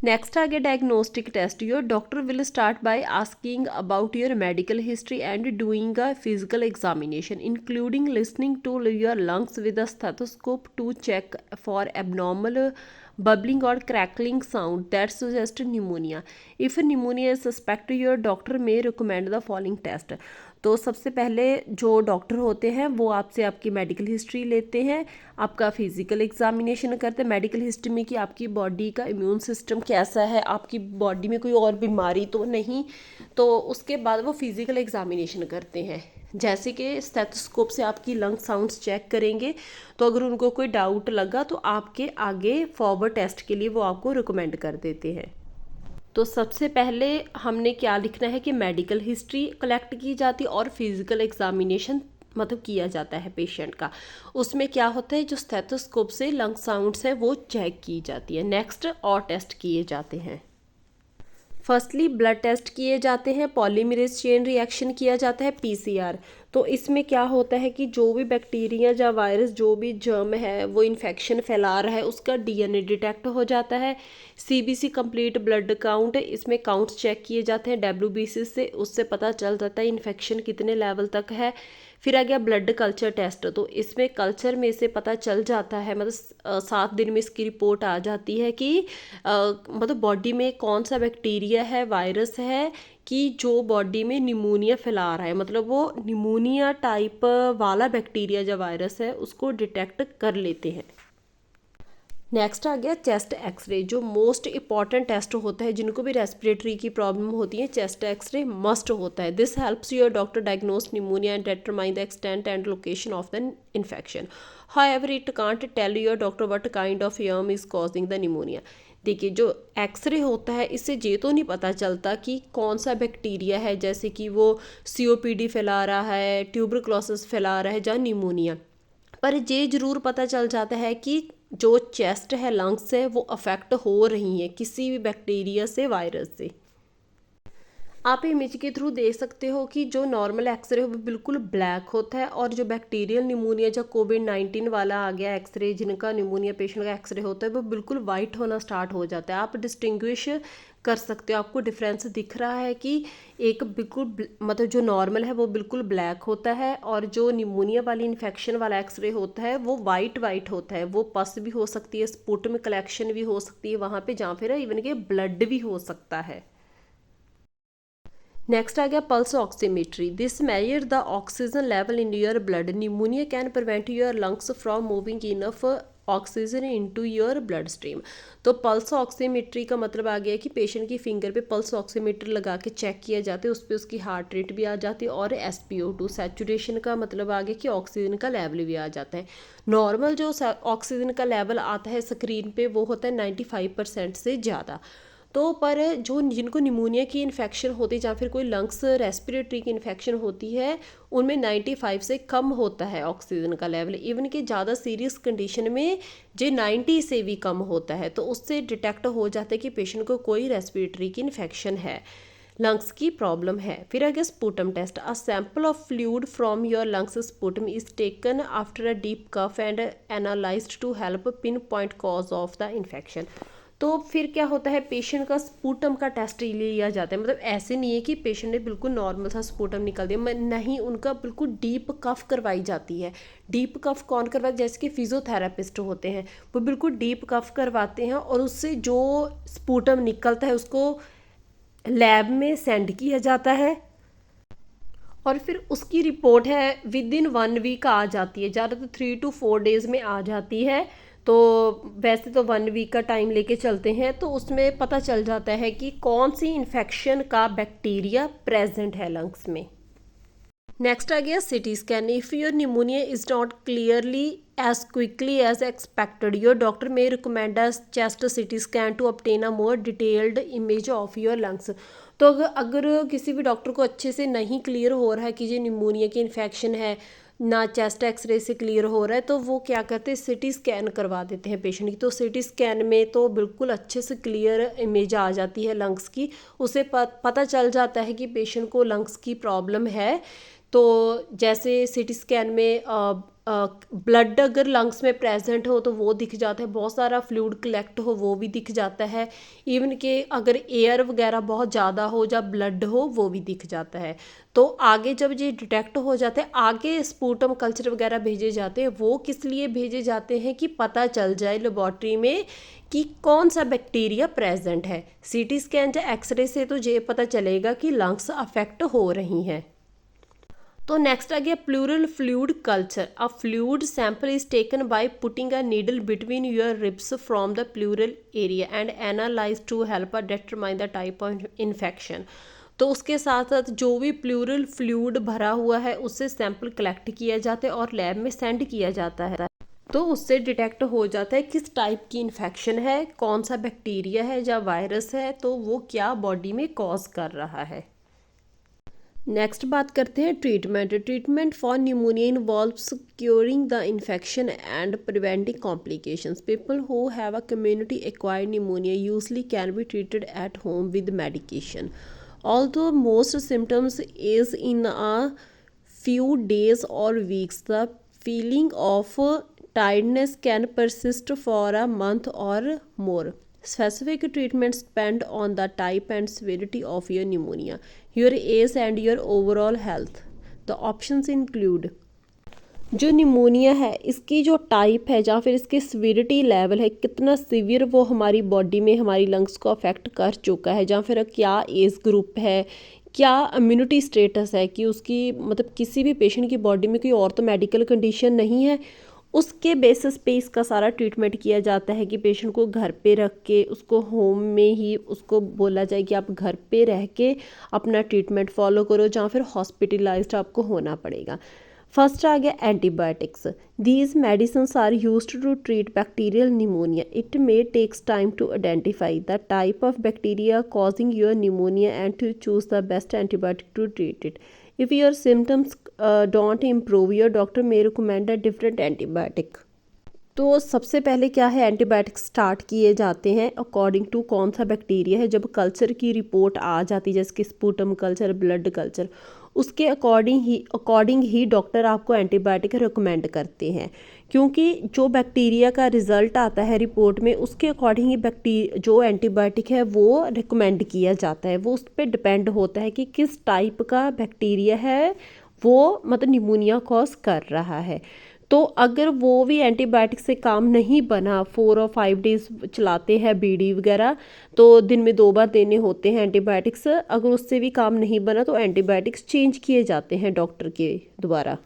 नेक्स्ट आ गया diagnostic test. Your doctor will start by asking about your medical history and doing a physical examination including listening to your lungs with a stethoscope to check for abnormal bubbling or crackling sound that suggest pneumonia. If pneumonia is suspected, your doctor may recommend the following test. तो सबसे पहले जो doctor होते हैं वो आपसे आपकी medical history लेते हैं, आपका फिजिकल एग्जामिनेशन करते हैं मेडिकल हिस्ट्री में कि आपकी बॉडी का इम्यून सिस्टम कैसा है, आपकी बॉडी में कोई और बीमारी तो नहीं। तो उसके बाद वो फिजिकल एग्जामिनेशन करते हैं। जैसे कि स्टेथोस्कोप से आपकी लंग साउंड्स चेक करेंगे, तो अगर उनको कोई डाउट लगा तो आपके आगे फॉरवर्ड टेस्ट के लिए वो आपको रिकमेंड कर देते हैं। तो सबसे पहले हमने क्या लिखना है कि मेडिकल हिस्ट्री कलेक्ट की जाती है और फिजिकल एग्जामिनेशन मतलब किया जाता है पेशेंट का। उसमें क्या होता है, जो स्टेथोस्कोप से लंग साउंड्स है वो चेक की जाती है। नेक्स्ट और टेस्ट किए जाते हैं। फर्स्टली ब्लड टेस्ट किए जाते हैं, पॉलीमरेज चेन रिएक्शन किया जाता है, पीसीआर। तो इसमें क्या होता है कि जो भी बैक्टीरिया या वायरस, जो भी जर्म है वो इन्फेक्शन फैला रहा है, उसका डीएनए डिटेक्ट हो जाता है। सीबीसी कंप्लीट ब्लड काउंट, इसमें काउंट्स चेक किए जाते हैं डब्ल्यूबीसी से, उससे पता चल जाता है इन्फेक्शन कितने लेवल तक है। फिर आ गया ब्लड कल्चर टेस्ट, तो इसमें कल्चर में से पता चल जाता है, मतलब 7 दिन में इसकी रिपोर्ट आ जाती है कि मतलब बॉडी में कौन सा बैक्टीरिया है, वायरस है कि जो बॉडी में निमोनिया फैला रहा है, मतलब वो निमोनिया टाइप वाला बैक्टीरिया या वायरस है उसको डिटेक्ट कर लेते हैं। नेक्स्ट आ गया चेस्ट एक्सरे, जो मोस्ट इंपॉर्टेंट टेस्ट होता है। जिनको भी रेस्पिरेटरी की प्रॉब्लम होती है, चेस्ट एक्सरे मस्ट होता है। This helps your doctor diagnose pneumonia and determine the extent and location of the infection. However it can't tell your doctor what kind of germ is causing the pneumonia. देखिए, जो x ray होता है इससे ये तो नहीं पता चलता कि कौन सा बैक्टीरिया है, जैसे कि वो सीओपीडी फैला रहा है, ट्यूबरक्लोसिस फैला रहा है या निमोनिया, पर ये जरूर पता चल जाता है कि जो चेस्ट है, लंग्स है, वो अफेक्ट हो रही हैं किसी भी बैक्टीरिया से, वायरस से। आप इमेज के थ्रू देख सकते हो कि जो नॉर्मल एक्सरे वो बिल्कुल ब्लैक होता है, और जो बैक्टीरियल निमोनिया या कोविड-19 वाला आ गया एक्सरे, जिनका निमोनिया पेशेंट का एक्सरे होता है, वो बिल्कुल वाइट होना स्टार्ट हो जाता है। आप डिस्टिंग्विश कर सकते हो, आपको डिफरेंस दिख रहा है कि एक बिल्कुल मतलब जो नॉर्मल है वो बिल्कुल ब्लैक होता है, और जो निमोनिया वाली इन्फेक्शन वाला एक्सरे होता है वो वाइट वाइट होता है। वो पस भी हो सकती है, स्पुटम कलेक्शन भी हो सकती है वहाँ पे, जहाँ फिर इवन के ब्लड भी हो सकता है। नेक्स्ट आ गया pulse oximetry. This measure the oxygen level in your blood. Pneumonia can prevent your lungs from moving enough oxygen into your blood stream. तो पल्स ऑक्सीमेट्री का मतलब आ गया कि पेशेंट की फिंगर पे पल्स ऑक्सीमीटर लगा के चेक किया जाता है, उस पर उसकी हार्ट रेट भी आ जाती है, और SpO2 सैचुरेशन का मतलब आ गया कि ऑक्सीजन का लेवल भी आ जाता है। नॉर्मल जो ऑक्सीजन का लेवल आता है स्क्रीन पे वो होता है 95% से ज़्यादा। तो पर जो जिनको निमोनिया की इन्फेक्शन होती है या फिर कोई लंग्स रेस्पिरेटरी की इन्फेक्शन होती है, उनमें 95 से कम होता है ऑक्सीजन का लेवल। इवन कि ज़्यादा सीरियस कंडीशन में जो 90 से भी कम होता है, तो उससे डिटेक्ट हो जाता है कि पेशेंट को कोई रेस्पिरेटरी की इन्फेक्शन है, लंग्स की प्रॉब्लम है। फिर आगे sputum test. A sample of fluid from your lungs sputum is taken after a deep cough and analysed to help pinpoint cause of the infection. तो फिर क्या होता है, पेशेंट का स्पुटम का टेस्ट लिया जाता है। मतलब ऐसे नहीं है कि पेशेंट ने बिल्कुल नॉर्मल सा स्पुटम निकल दिया, नहीं, उनका बिल्कुल डीप कफ करवाई जाती है। डीप कफ कौन करवाता है, जैसे कि फिजियोथेरापिस्ट होते हैं, वो बिल्कुल डीप कफ करवाते हैं, और उससे जो स्पुटम निकलता है उसको लैब में सेंड किया जाता है, और फिर उसकी रिपोर्ट है विद इन 1 वीक आ जाती है, ज़्यादातर 3 to 4 डेज में आ जाती है। तो वैसे तो 1 वीक का टाइम लेके चलते हैं, तो उसमें पता चल जाता है कि कौन सी इन्फेक्शन का बैक्टीरिया प्रेजेंट है लंग्स में। नेक्स्ट आ गया CT scan. If your pneumonia is not clearly as quickly as expected, your doctor may recommend a chest CT scan to obtain a more detailed image of your lungs। तो अगर किसी भी doctor को अच्छे से नहीं क्लियर हो रहा है कि ये निमोनिया की इन्फेक्शन है, ना चेस्ट एक्सरे से क्लियर हो रहा है, तो वो क्या करते हैं, सिटी स्कैन करवा देते हैं पेशेंट की। तो सिटी स्कैन में तो बिल्कुल अच्छे से क्लियर इमेज आ जाती है लंग्स की, उसे पता चल जाता है कि पेशेंट को लंग्स की प्रॉब्लम है। तो जैसे सिटी स्कैन में ब्लड अगर लंग्स में प्रेजेंट हो तो वो दिख जाता है, बहुत सारा फ्लूइड कलेक्ट हो वो भी दिख जाता है, इवन कि अगर एयर वगैरह बहुत ज़्यादा हो या ब्लड हो वो भी दिख जाता है। तो आगे जब ये डिटेक्ट हो जाते हैं, आगे स्पुटम कल्चर वगैरह भेजे जाते हैं। वो किस लिए भेजे जाते हैं कि पता चल जाए लेबॉर्ट्री में कि कौन सा बैक्टीरिया प्रेजेंट है। सीटी स्कैन या एक्सरे से तो ये पता चलेगा कि लंग्स अफेक्ट हो रही हैं। तो नेक्स्ट आ गया pleural fluid culture. A fluid sample is taken by putting a needle between your ribs from the pleural area and analyse to help a determine the type of infection. तो उसके साथ साथ जो भी प्लूरल फ्लूइड भरा हुआ है उससे सैंपल कलेक्ट किया जाता है और लैब में सेंड किया जाता है। तो उससे डिटेक्ट हो जाता है किस टाइप की इन्फेक्शन है, कौन सा बैक्टीरिया है या वायरस है, तो वो क्या बॉडी में कॉज कर रहा है। नेक्स्ट बात करते हैं treatment. Treatment for pneumonia involves curing the infection and preventing complications. People who have a community acquired pneumonia usually can be treated at home with medication. Although most symptoms is in a few days or weeks, the feeling of tiredness can persist for a month or more. Specific treatments depend on the type and severity of your pneumonia, your age and your overall health. The options include जो pneumonia है इसकी जो type है या फिर इसकी severity level है, कितना सीवियर वो हमारी बॉडी में हमारी लंग्स को अफेक्ट कर चुका है, या फिर क्या एज ग्रुप है, क्या इम्यूनिटी स्टेटस है कि उसकी मतलब किसी भी पेशेंट की बॉडी में कोई और तो मेडिकल कंडीशन नहीं है, उसके बेसिस पे इसका सारा ट्रीटमेंट किया जाता है कि पेशेंट को घर पे रख के उसको होम में ही उसको बोला जाए कि आप घर पे रह के अपना ट्रीटमेंट फॉलो करो, या फिर हॉस्पिटलाइज्ड आपको होना पड़ेगा। फर्स्ट आ गया antibiotics. These medicines are used to treat bacterial pneumonia. It may takes time to identify the type of bacteria causing your pneumonia and to choose the best antibiotic to treat it. If your symptoms don't improve, your doctor may recommend a different antibiotic. तो सबसे पहले क्या है, antibiotic start किए जाते हैं according to कौन सा बैक्टीरिया है। जब कल्चर की रिपोर्ट आ जाती है जैसे कि स्पूटम कल्चर, ब्लड कल्चर, उसके अकॉर्डिंग ही डॉक्टर आपको एंटीबायोटिक रिकमेंड करते हैं, क्योंकि जो बैक्टीरिया का रिजल्ट आता है रिपोर्ट में उसके अकॉर्डिंग ही जो एंटीबायोटिक है वो रिकमेंड किया जाता है। वो उस पर डिपेंड होता है कि किस टाइप का बैक्टीरिया है वो मतलब निमोनिया कॉज कर रहा है। तो अगर वो भी एंटीबायोटिक से काम नहीं बना, 4 और 5 डेज चलाते हैं बीडी वगैरह, तो दिन में 2 बार देने होते हैं एंटीबायोटिक्स, अगर उससे भी काम नहीं बना तो एंटीबायोटिक्स चेंज किए जाते हैं डॉक्टर के द्वारा।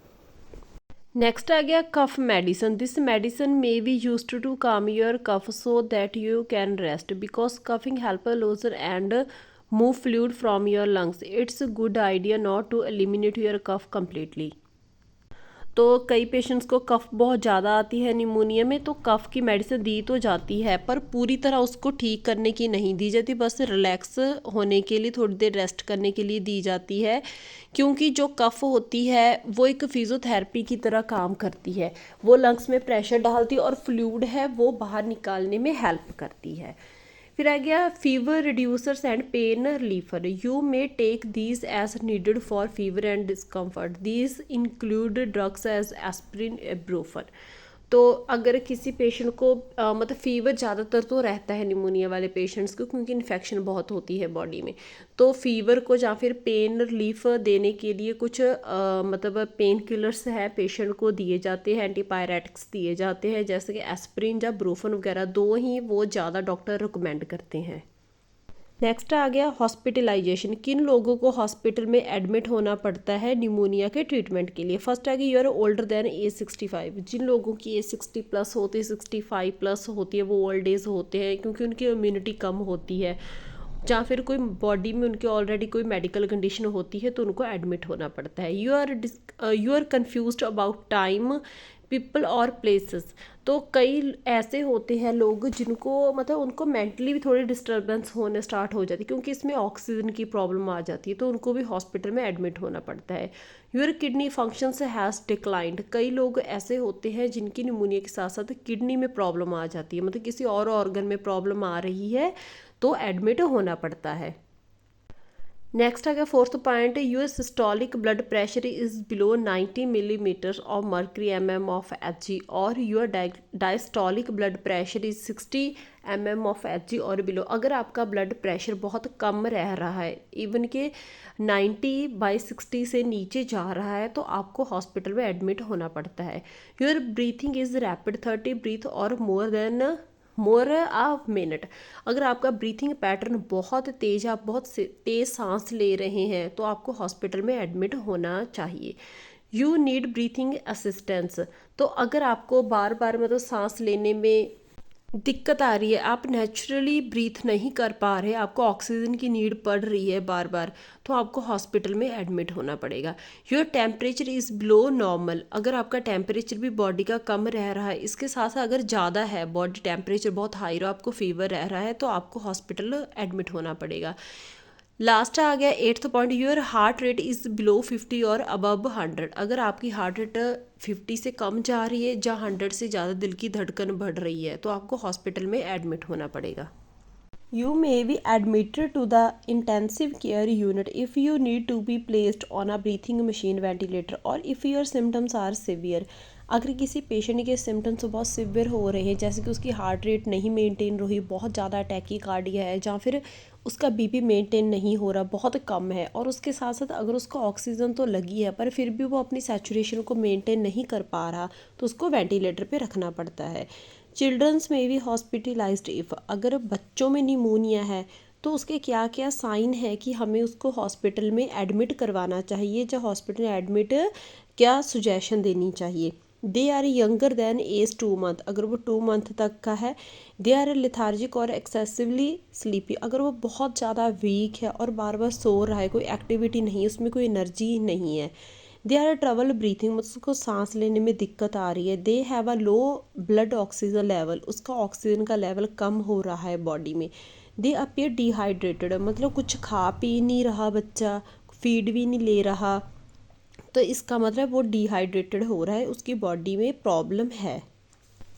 नेक्स्ट आ गया cough medicine. This medicine may be use to calm your cough so that you can rest, because coughing help looser and move fluid from your lungs. It's a good idea not to eliminate your cough completely. तो कई patients को कफ़ बहुत ज़्यादा आती है pneumonia में, तो कफ़ की मेडिसिन दी तो जाती है पर पूरी तरह उसको ठीक करने की नहीं दी जाती, बस रिलैक्स होने के लिए थोड़ी देर रेस्ट करने के लिए दी जाती है, क्योंकि जो कफ़ होती है वो एक फिजियोथेरेपी की तरह काम करती है। वो लंग्स में प्रेशर डालती है और फ्लूइड है वो बाहर निकालने में हेल्प करती है। फिर आ गया फीवर रिड्यूसर्स एंड पेन रिलीफर। You may take these as needed for fever and discomfort. These include drugs as aspirin, ibuprofen. तो अगर किसी पेशेंट को मतलब फीवर ज़्यादातर तो रहता है निमोनिया वाले पेशेंट्स को, क्योंकि इन्फेक्शन बहुत होती है बॉडी में, तो फीवर को या फिर पेन रिलीफ देने के लिए कुछ मतलब पेन किलर्स है पेशेंट को दिए जाते हैं, एंटीपायरेटिक्स दिए जाते हैं, जैसे कि एस्प्रिन या ब्रूफन वगैरह, 2 ही वो ज़्यादा डॉक्टर रिकमेंड करते हैं। नेक्स्ट आ गया हॉस्पिटलाइजेशन। किन लोगों को हॉस्पिटल में एडमिट होना पड़ता है निमोनिया के ट्रीटमेंट के लिए। फर्स्ट आ गया you are older than age 65। जिन लोगों की एज 60 प्लस होती है, 65 प्लस होती है, वो ओल्ड एज होते हैं क्योंकि उनकी इम्यूनिटी कम होती है, या फिर कोई बॉडी में उनके ऑलरेडी कोई मेडिकल कंडीशन होती है तो उनको एडमिट होना पड़ता है। You are confused about time, people और प्लेसेस। तो कई ऐसे होते हैं लोग जिनको मतलब उनको मेंटली भी थोड़ी डिस्टर्बेंस होने स्टार्ट हो जाती है, क्योंकि इसमें ऑक्सीजन की प्रॉब्लम आ जाती है, तो उनको भी हॉस्पिटल में एडमिट होना पड़ता है। Your kidney functions has declined. कई लोग ऐसे होते हैं जिनकी निमोनिया के साथ साथ किडनी में प्रॉब्लम आ जाती है, मतलब किसी और ऑर्गन में प्रॉब्लम आ रही है तो एडमिट होना पड़ता है। नेक्स्ट आ गया fourth point, your systolic blood pressure is below 90 millimetre of mercury mm of Hg, और your diastolic blood pressure is 60 mm of Hg और बिलो। अगर आपका ब्लड प्रेशर बहुत कम रह रहा है, इवन के 90/60 से नीचे जा रहा है, तो आपको हॉस्पिटल में एडमिट होना पड़ता है। Your breathing is rapid 30 breath और मोर अ मिनट। अगर आपका ब्रीथिंग पैटर्न बहुत तेज, आप बहुत तेज सांस ले रहे हैं, तो आपको हॉस्पिटल में एडमिट होना चाहिए। You need breathing assistance. तो अगर आपको बार बार मतलब सांस लेने में दिक्कत आ रही है, आप नेचुरली ब्रीथ नहीं कर पा रहे, आपको ऑक्सीजन की नीड पड़ रही है बार बार, तो आपको हॉस्पिटल में एडमिट होना पड़ेगा। Your temperature is below normal, अगर आपका टेम्परेचर भी बॉडी का कम रह रहा है, इसके साथ साथ अगर ज़्यादा है, बॉडी टेम्परेचर बहुत हाई रहा, आपको फीवर रह रहा है, तो आपको हॉस्पिटल एडमिट होना पड़ेगा। लास्ट आ गया 8th point, your heart rate is below 50 और अबव 100, अगर आपकी हार्ट रेट 50 से कम जा रही है या 100 से ज़्यादा दिल की धड़कन बढ़ रही है, तो आपको हॉस्पिटल में एडमिट होना पड़ेगा। You may be admitted to the intensive care unit if you need to be placed on a breathing machine, ventilator, or if your symptoms are severe। अगर किसी पेशेंट के सिम्टम्स बहुत सिवियर हो रहे हैं, जैसे कि उसकी हार्ट रेट नहीं मेंटेन रही, बहुत ज़्यादा टैकीकार्डिया है, या फिर उसका बीपी मेंटेन नहीं हो रहा, बहुत कम है, और उसके साथ साथ अगर उसको ऑक्सीजन तो लगी है पर फिर भी वो अपनी सैचुरेशन को मेंटेन नहीं कर पा रहा, तो उसको वेंटिलेटर पे रखना पड़ता है। चिल्ड्रंस में भी हॉस्पिटलाइज्ड इफ़, अगर बच्चों में निमोनिया है तो उसके क्या क्या साइन है कि हमें उसको हॉस्पिटल में एडमिट करवाना चाहिए, या हॉस्पिटल में एडमिट क्या सुजेशन देनी चाहिए। They are younger than age 2 month, अगर वो 2 मंथ तक का है। दे आर लेथार्जिक और एक्सेसिवली स्लीपी, अगर वो बहुत ज़्यादा वीक है और बार बार सो रहा है, कोई एक्टिविटी नहीं है, उसमें कोई एनर्जी नहीं है। दे आर ट्रबल ब्रीथिंग, मतलब उसको सांस लेने में दिक्कत आ रही है। They have a low blood oxygen level, उसका ऑक्सीजन का लेवल कम हो रहा है बॉडी में। दे अपीयर डिहाइड्रेटेड, मतलब कुछ खा पी नहीं रहा बच्चा, फीड भी नहीं ले रहा, तो इसका मतलब वो डिहाइड्रेटेड हो रहा है, उसकी बॉडी में प्रॉब्लम है।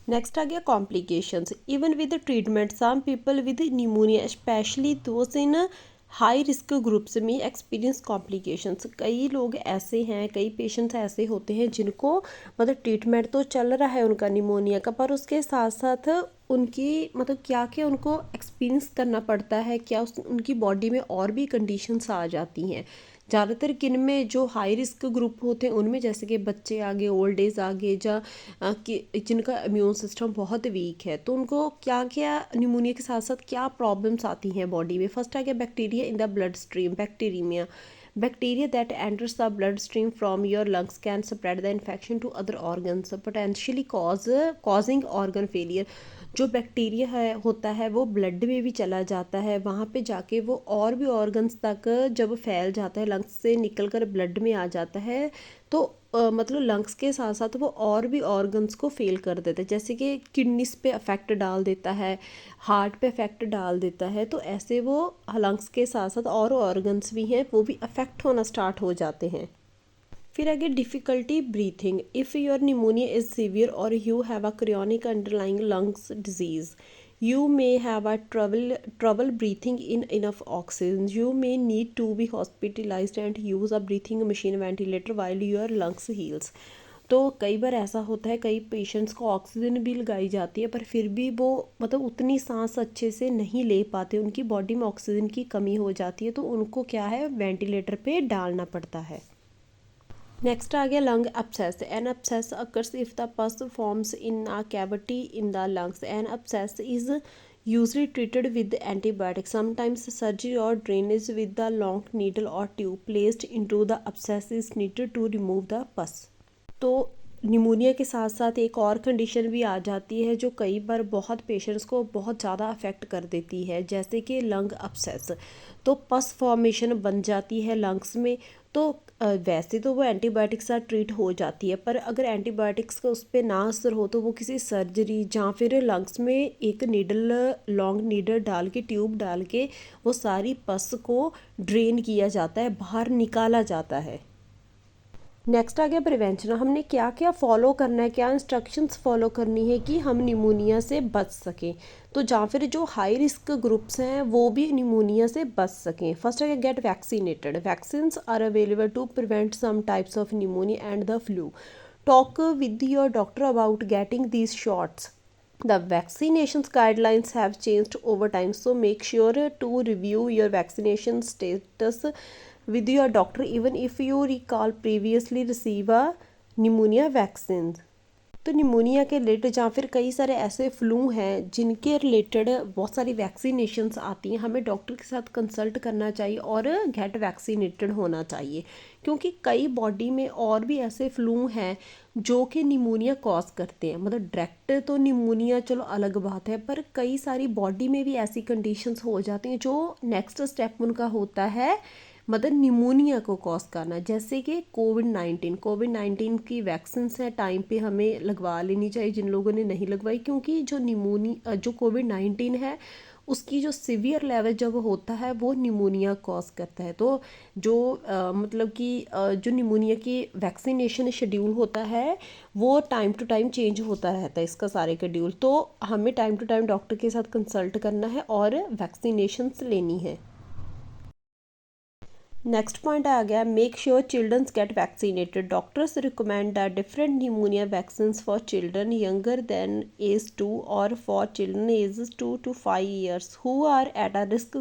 नेक्स्ट आ गया complications, even with treatment some people with pneumonia especially those in high risk groups में एक्सपीरियंस कॉम्प्लिकेशंस, कई लोग ऐसे हैं, कई पेशेंट्स ऐसे होते हैं जिनको मतलब ट्रीटमेंट तो चल रहा है उनका निमोनिया का, पर उसके साथ साथ उनकी मतलब क्या क्या उनको एक्सपीरियंस करना पड़ता है, क्या उनकी बॉडी में और भी कंडीशंस आ जाती हैं। ज़्यादातर किन में, जो हाई रिस्क ग्रुप होते हैं उनमें, जैसे कि बच्चे आगे, ओल्ड एज आगे, या कि जिनका इम्यून सिस्टम बहुत वीक है, तो उनको क्या क्या निमोनिया के साथ साथ क्या प्रॉब्लम्स आती हैं बॉडी में। फर्स्ट आ गया bacteria in the blood stream, bacteria, bacteria that enters the bloodstream from your lungs can spread the infection to other organs, potentially causing organ failure। जो बैक्टीरिया है होता है वो ब्लड में भी चला जाता है, वहाँ पे जाके वो और भी ऑर्गन्स तक जब फैल जाता है, लंग्स से निकल कर ब्लड में आ जाता है, तो मतलब लंग्स के साथ साथ वो और भी ऑर्गन्स को फेल कर देता है, जैसे कि किडनीज पे अफेक्ट डाल देता है, हार्ट पे अफेक्ट डाल देता है, तो ऐसे वो लंग्स के साथ साथ और ऑर्गन्स भी हैं वो भी अफेक्ट होना स्टार्ट हो जाते हैं। फिर आगे difficulty breathing, if your pneumonia is severe और you have a chronic underlying lungs disease, you may have a trouble breathing in enough oxygen, you may need to be hospitalized and use a breathing machine, ventilator while your lungs heals। तो कई बार ऐसा होता है, कई patients को oxygen भी लगाई जाती है पर फिर भी वो मतलब उतनी सांस अच्छे से नहीं ले पाते, उनकी बॉडी में ऑक्सीजन की कमी हो जाती है, तो उनको क्या है, वेंटिलेटर पे डालना पड़ता है। नेक्स्ट आ गया lung abscess, an abscess occurs if the pus forms in a cavity in the lungs, an abscess is usually treated with antibiotics, sometimes surgery or drainage with the long needle or tube placed into the abscess is needed to remove the pus। तो pneumonia के साथ साथ एक और condition भी आ जाती है जो कई बार बहुत पेशेंट्स को बहुत ज़्यादा अफेक्ट कर देती है, जैसे कि लंग अपसेस, तो पस फॉर्मेशन बन जाती है लंग्स में। तो वैसे तो वो एंटीबायोटिक से ट्रीट हो जाती है, पर अगर एंटीबायोटिक्स का उस पर ना असर हो तो वो किसी सर्जरी या फिर लंग्स में एक नीडल, लॉन्ग नीडल डाल के, ट्यूब डाल के वो सारी पस को ड्रेन किया जाता है, बाहर निकाला जाता है। नेक्स्ट आ गया प्रिवेंशन, हमने क्या क्या फॉलो करना है, क्या इंस्ट्रक्शंस फॉलो करनी है कि हम निमोनिया से बच सकें, तो या फिर जो हाई रिस्क ग्रुप्स हैं वो भी निमोनिया से बच सकें। फर्स्ट है get vaccinated, vaccines are available to prevent some types of pneumonia and the flu, talk with your doctor about getting these shots. The vaccinations guidelines have changed over time, so make sure to review your vaccination status with your doctor even if you recall previously receive a pneumonia vaccine। तो pneumonia के related या फिर कई सारे ऐसे flu हैं जिनके related बहुत सारी वैक्सीनेशंस आती हैं, हमें डॉक्टर के साथ कंसल्ट करना चाहिए और गेट वैक्सीनेटेड होना चाहिए, क्योंकि कई बॉडी में और भी ऐसे फ्लू हैं जो कि निमोनिया कॉज करते हैं। मतलब डायरेक्ट तो निमोनिया चलो अलग बात है, पर कई सारी बॉडी में भी ऐसी कंडीशंस हो जाती हैं जो नेक्स्ट स्टेप उनका होता है मतलब निमोनिया को कॉज करना। जैसे कि कोविड 19 की वैक्सीन्स है टाइम पे हमें लगवा लेनी चाहिए जिन लोगों ने नहीं लगवाई, क्योंकि जो कोविड 19 है उसकी जो सीवियर लेवल जब होता है वो निमोनिया कॉज करता है। तो जो मतलब कि जो निमोनिया की वैक्सीनेशन शेड्यूल होता है वो टाइम टू टाइम चेंज होता रहता है इसका सारे शेड्यूल। तो हमें टाइम टू टाइम डॉक्टर के साथ कंसल्ट करना है और वैक्सीनेशंस लेनी है। नेक्स्ट पॉइंट आ गया, make sure childrens get vaccinated. Doctors recommend that different pneumonia vaccine for children younger than age 2 और for children ages 2 to 5 years who are at a risk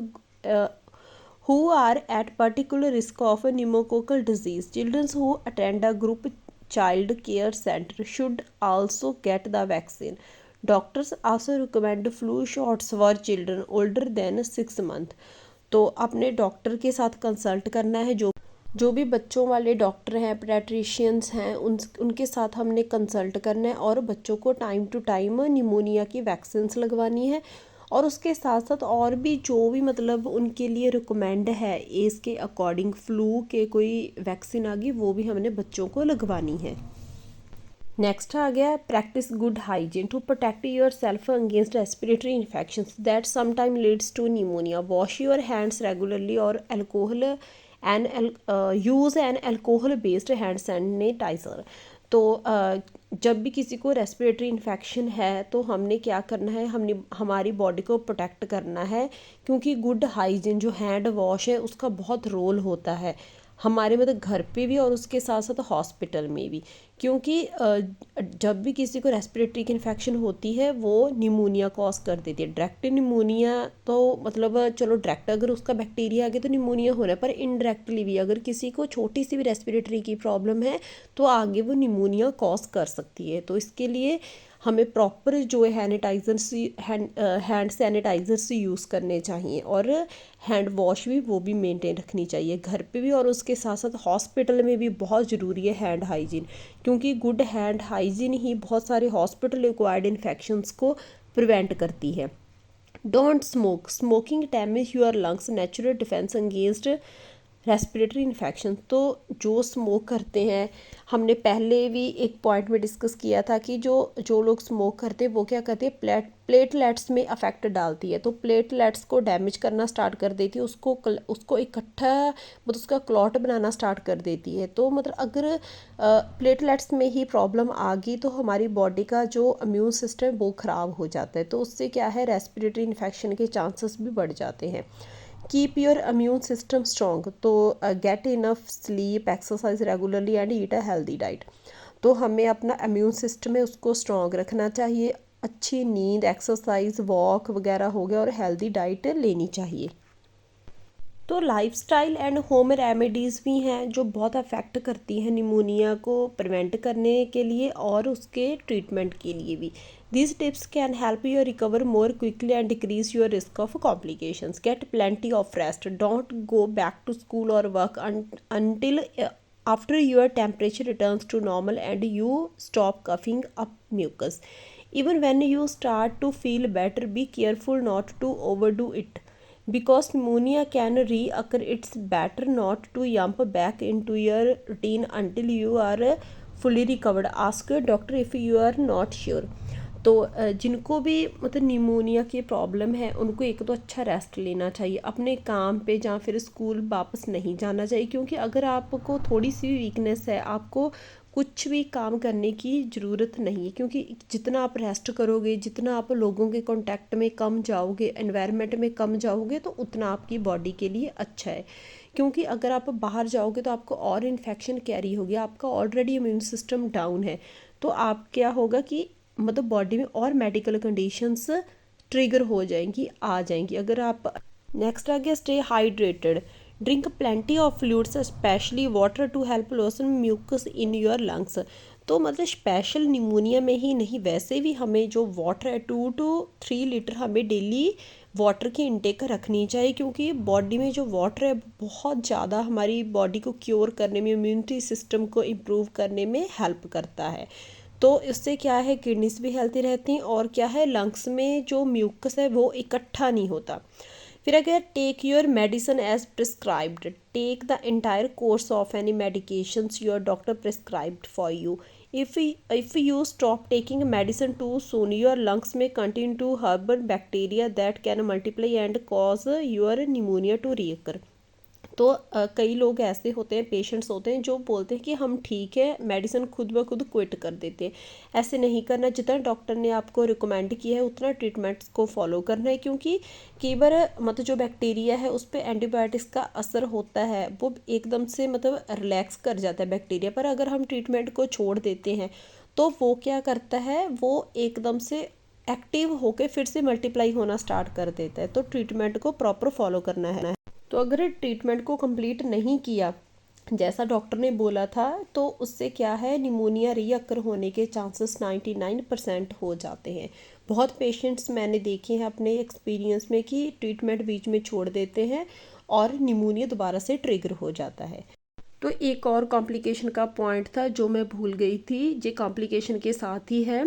who are at particular risk of a pneumococcal disease. Children who attend a group child care center should also get the vaccine. Doctors also recommend flu shots for children older than 6 months. तो अपने doctor के साथ consult करना है, जो भी बच्चों वाले डॉक्टर हैं, पेडियाट्रिशियंस हैं, उनके साथ हमने कंसल्ट करना है और बच्चों को टाइम टू टाइम निमोनिया की वैक्सीन्स लगवानी है। और उसके साथ साथ और भी जो भी मतलब उनके लिए रिकमेंड है एज के अकॉर्डिंग फ्लू के कोई वैक्सीन आ गई वो भी हमने बच्चों को लगवानी है। नेक्स्ट आ गया, practice good hygiene to protect yourself against respiratory infections that sometime leads to pneumonia. Wash your hands regularly और use an alcohol based hand sanitiser. तो जब भी किसी को रेस्पिरेटरी इन्फेक्शन है तो हमने क्या करना है, हमने हमारी बॉडी को प्रोटेक्ट करना है, क्योंकि गुड हाइजीन जो हैंड वॉश है उसका बहुत रोल होता है हमारे मतलब घर पे भी और उसके साथ साथ हॉस्पिटल में भी। क्योंकि जब भी किसी को रेस्पिरेटरी की इन्फेक्शन होती है वो निमोनिया कॉज कर देती है। डायरेक्ट निमोनिया तो मतलब चलो डायरेक्ट अगर उसका बैक्टीरिया आ गया तो निमोनिया हो रहा है, पर इनडायरेक्टली भी अगर किसी को छोटी सी भी रेस्पिरेटरी की प्रॉब्लम है तो आगे वो निमोनिया कॉज कर सकती है। तो इसके लिए हमें प्रॉपर जो है हैंड सैनिटाइजर्स यूज़ करने चाहिए और हैंड वॉश भी वो भी मेंटेन रखनी चाहिए घर पे भी, और उसके साथ साथ हॉस्पिटल में भी बहुत ज़रूरी है हैंड हाइजीन, क्योंकि गुड हैंड हाइजीन ही बहुत सारे हॉस्पिटल एक्वायर्ड इन्फेक्शंस को प्रिवेंट करती है। Don't smoke, smoking damage your lungs natural defence against respiratory infection. तो जो स्मोक करते हैं, हमने पहले भी एक पॉइंट में डिस्कस किया था कि जो लोग स्मोक करते हैं वो क्या करते हैं, प्लेटलेट्स में अफेक्ट डालती है। तो प्लेटलेट्स को डैमेज करना स्टार्ट कर देती है, उसको इकट्ठा मतलब उसका क्लॉट बनाना स्टार्ट कर देती है। तो मतलब अगर प्लेटलेट्स में ही प्रॉब्लम आ गई तो हमारी बॉडी का जो इम्यून सिस्टम वो ख़राब हो जाता है, तो उससे क्या है रेस्पिरेटरी इन्फेक्शन के चांसेस भी बढ़ जाते हैं। Keep your immune system strong, तो get enough sleep, exercise regularly and eat a healthy diet. तो हमें अपना इम्यून सिस्टम है उसको स्ट्रॉन्ग रखना चाहिए, अच्छी नींद, एक्सरसाइज, वॉक वगैरह हो गया और हेल्दी डाइट लेनी चाहिए। तो लाइफस्टाइल एंड होम रेमेडीज़ भी हैं जो बहुत अफेक्ट करती हैं निमोनिया को प्रिवेंट करने के लिए और उसके ट्रीटमेंट के लिए भी। These tips can help you recover more quickly and decrease your risk of complications. Get plenty of rest. Don't go back to school or work until after your temperature returns to normal and you stop coughing up mucus. Even when you start to feel better, be careful not to overdo it. Because pneumonia can reoccur, it's better not to jump back into your routine until you are fully recovered. Ask your doctor if you are not sure. तो जिनको भी मतलब pneumonia की problem है उनको एक तो अच्छा रेस्ट लेना चाहिए, अपने काम पे या फिर स्कूल वापस नहीं जाना चाहिए, क्योंकि अगर आपको थोड़ी सी भी वीकनेस है आपको कुछ भी काम करने की ज़रूरत नहीं है, क्योंकि जितना आप रेस्ट करोगे, जितना आप लोगों के कांटेक्ट में कम जाओगे, एनवायरनमेंट में कम जाओगे, तो उतना आपकी बॉडी के लिए अच्छा है। क्योंकि अगर आप बाहर जाओगे तो आपको और इन्फेक्शन कैरी होगी, आपका ऑलरेडी इम्यून सिस्टम डाउन है, तो आप क्या होगा कि मतलब बॉडी में और मेडिकल कंडीशंस ट्रिगर हो जाएंगी, आ जाएंगी अगर आप। नेक्स्ट आ गया, stay hydrated, drink plenty of fluids especially water to help loosen mucus in your lungs. तो मतलब स्पेशल निमोनिया में ही नहीं, वैसे भी हमें जो वाटर है 2 to 3 लीटर हमें डेली वाटर की इनटेक रखनी चाहिए, क्योंकि बॉडी में जो वाटर है बहुत ज़्यादा हमारी बॉडी को क्योर करने में, इम्यूनिटी सिस्टम को इम्प्रूव करने में हेल्प करता है। तो इससे क्या है, किडनीज भी हेल्थी रहती हैं, और क्या है, लंग्स में जो म्यूकस है वो इकट्ठा नहीं होता। फिर अगर take your medicine as prescribed, take the entire course of any medications your doctor prescribed for you. If you stop taking medicine too soon, your lungs may continue to harbor bacteria that can multiply and cause your pneumonia to reoccur। तो कई लोग ऐसे होते हैं, patients होते हैं जो बोलते हैं कि हम ठीक है, मेडिसिन खुद ब खुद क्विट कर देते हैं। ऐसे नहीं करना, जितना डॉक्टर ने आपको रिकमेंड किया है उतना ट्रीटमेंट्स को फॉलो करना है, क्योंकि कई बार मतलब जो बैक्टीरिया है उस पर एंटीबायोटिक्स का असर होता है, वो एकदम से मतलब रिलैक्स कर जाता है बैक्टीरिया पर। अगर हम ट्रीटमेंट को छोड़ देते हैं तो वो क्या करता है, वो एकदम से एक्टिव होकर फिर से मल्टीप्लाई होना स्टार्ट कर देता है। तो ट्रीटमेंट को प्रॉपर फॉलो करना है। तो अगर ट्रीटमेंट को कंप्लीट नहीं किया जैसा डॉक्टर ने बोला था, तो उससे क्या है, निमोनिया रीअकर होने के चांसेस 99% हो जाते हैं। बहुत पेशेंट्स मैंने देखे हैं अपने एक्सपीरियंस में कि ट्रीटमेंट बीच में छोड़ देते हैं और निमोनिया दोबारा से ट्रिगर हो जाता है। तो एक और कॉम्प्लिकेशन का पॉइंट था जो मैं भूल गई थी, ये कॉम्प्लिकेशन के साथ ही है।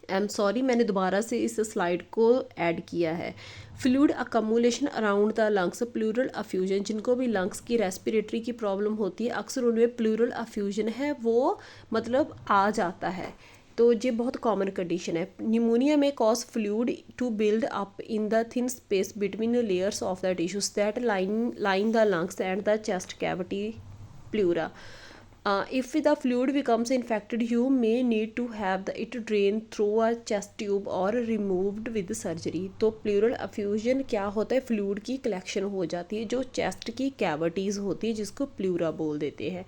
आई एम सॉरी, मैंने दोबारा से इस स्लाइड को ऐड किया है। Fluid accumulation around the lungs, pleural effusion, जिनको भी लंग्स की रेस्पिरेटरी की प्रॉब्लम होती है अक्सर उनमें प्लूरल अफ्यूजन है वो मतलब आ जाता है। तो ये बहुत कॉमन कंडीशन है। निमोनिया में cause fluid to build up in the thin space between the layers of the tissues that line the lungs and the chest cavity pleura. If the fluid becomes infected, you may need to have it drained through a chest tube or removed with surgery। तो plural effusion क्या होता है, fluid की collection हो जाती है जो chest की कैविटीज़ होती है, जिसको प्लूरा बोल देते हैं।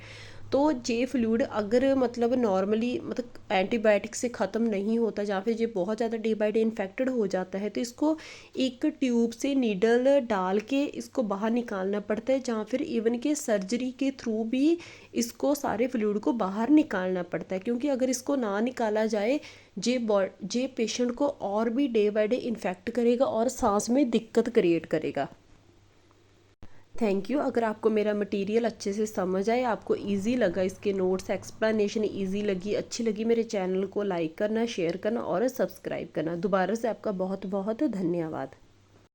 तो ये फ्लूइड अगर मतलब नॉर्मली मतलब एंटीबायोटिक से ख़त्म नहीं होता, या फिर ये बहुत ज़्यादा डे बाई डे इन्फेक्टेड हो जाता है, तो इसको एक ट्यूब से नीडल डाल के इसको बाहर निकालना पड़ता है, जहाँ फिर इवन के सर्जरी के थ्रू भी इसको सारे फ्लूइड को बाहर निकालना पड़ता है। क्योंकि अगर इसको ना निकाला जाए, जे पेशेंट को और भी डे बाई डे इन्फेक्ट करेगा और सांस में दिक्कत क्रिएट करेगा। Thank you. अगर आपको मेरा मटेरियल अच्छे से समझ आए, आपको इजी लगा, इसके नोट्स एक्सप्लेनेशन इजी लगी, अच्छी लगी, मेरे चैनल को लाइक करना, शेयर करना और सब्सक्राइब करना। दोबारा से आपका बहुत बहुत धन्यवाद।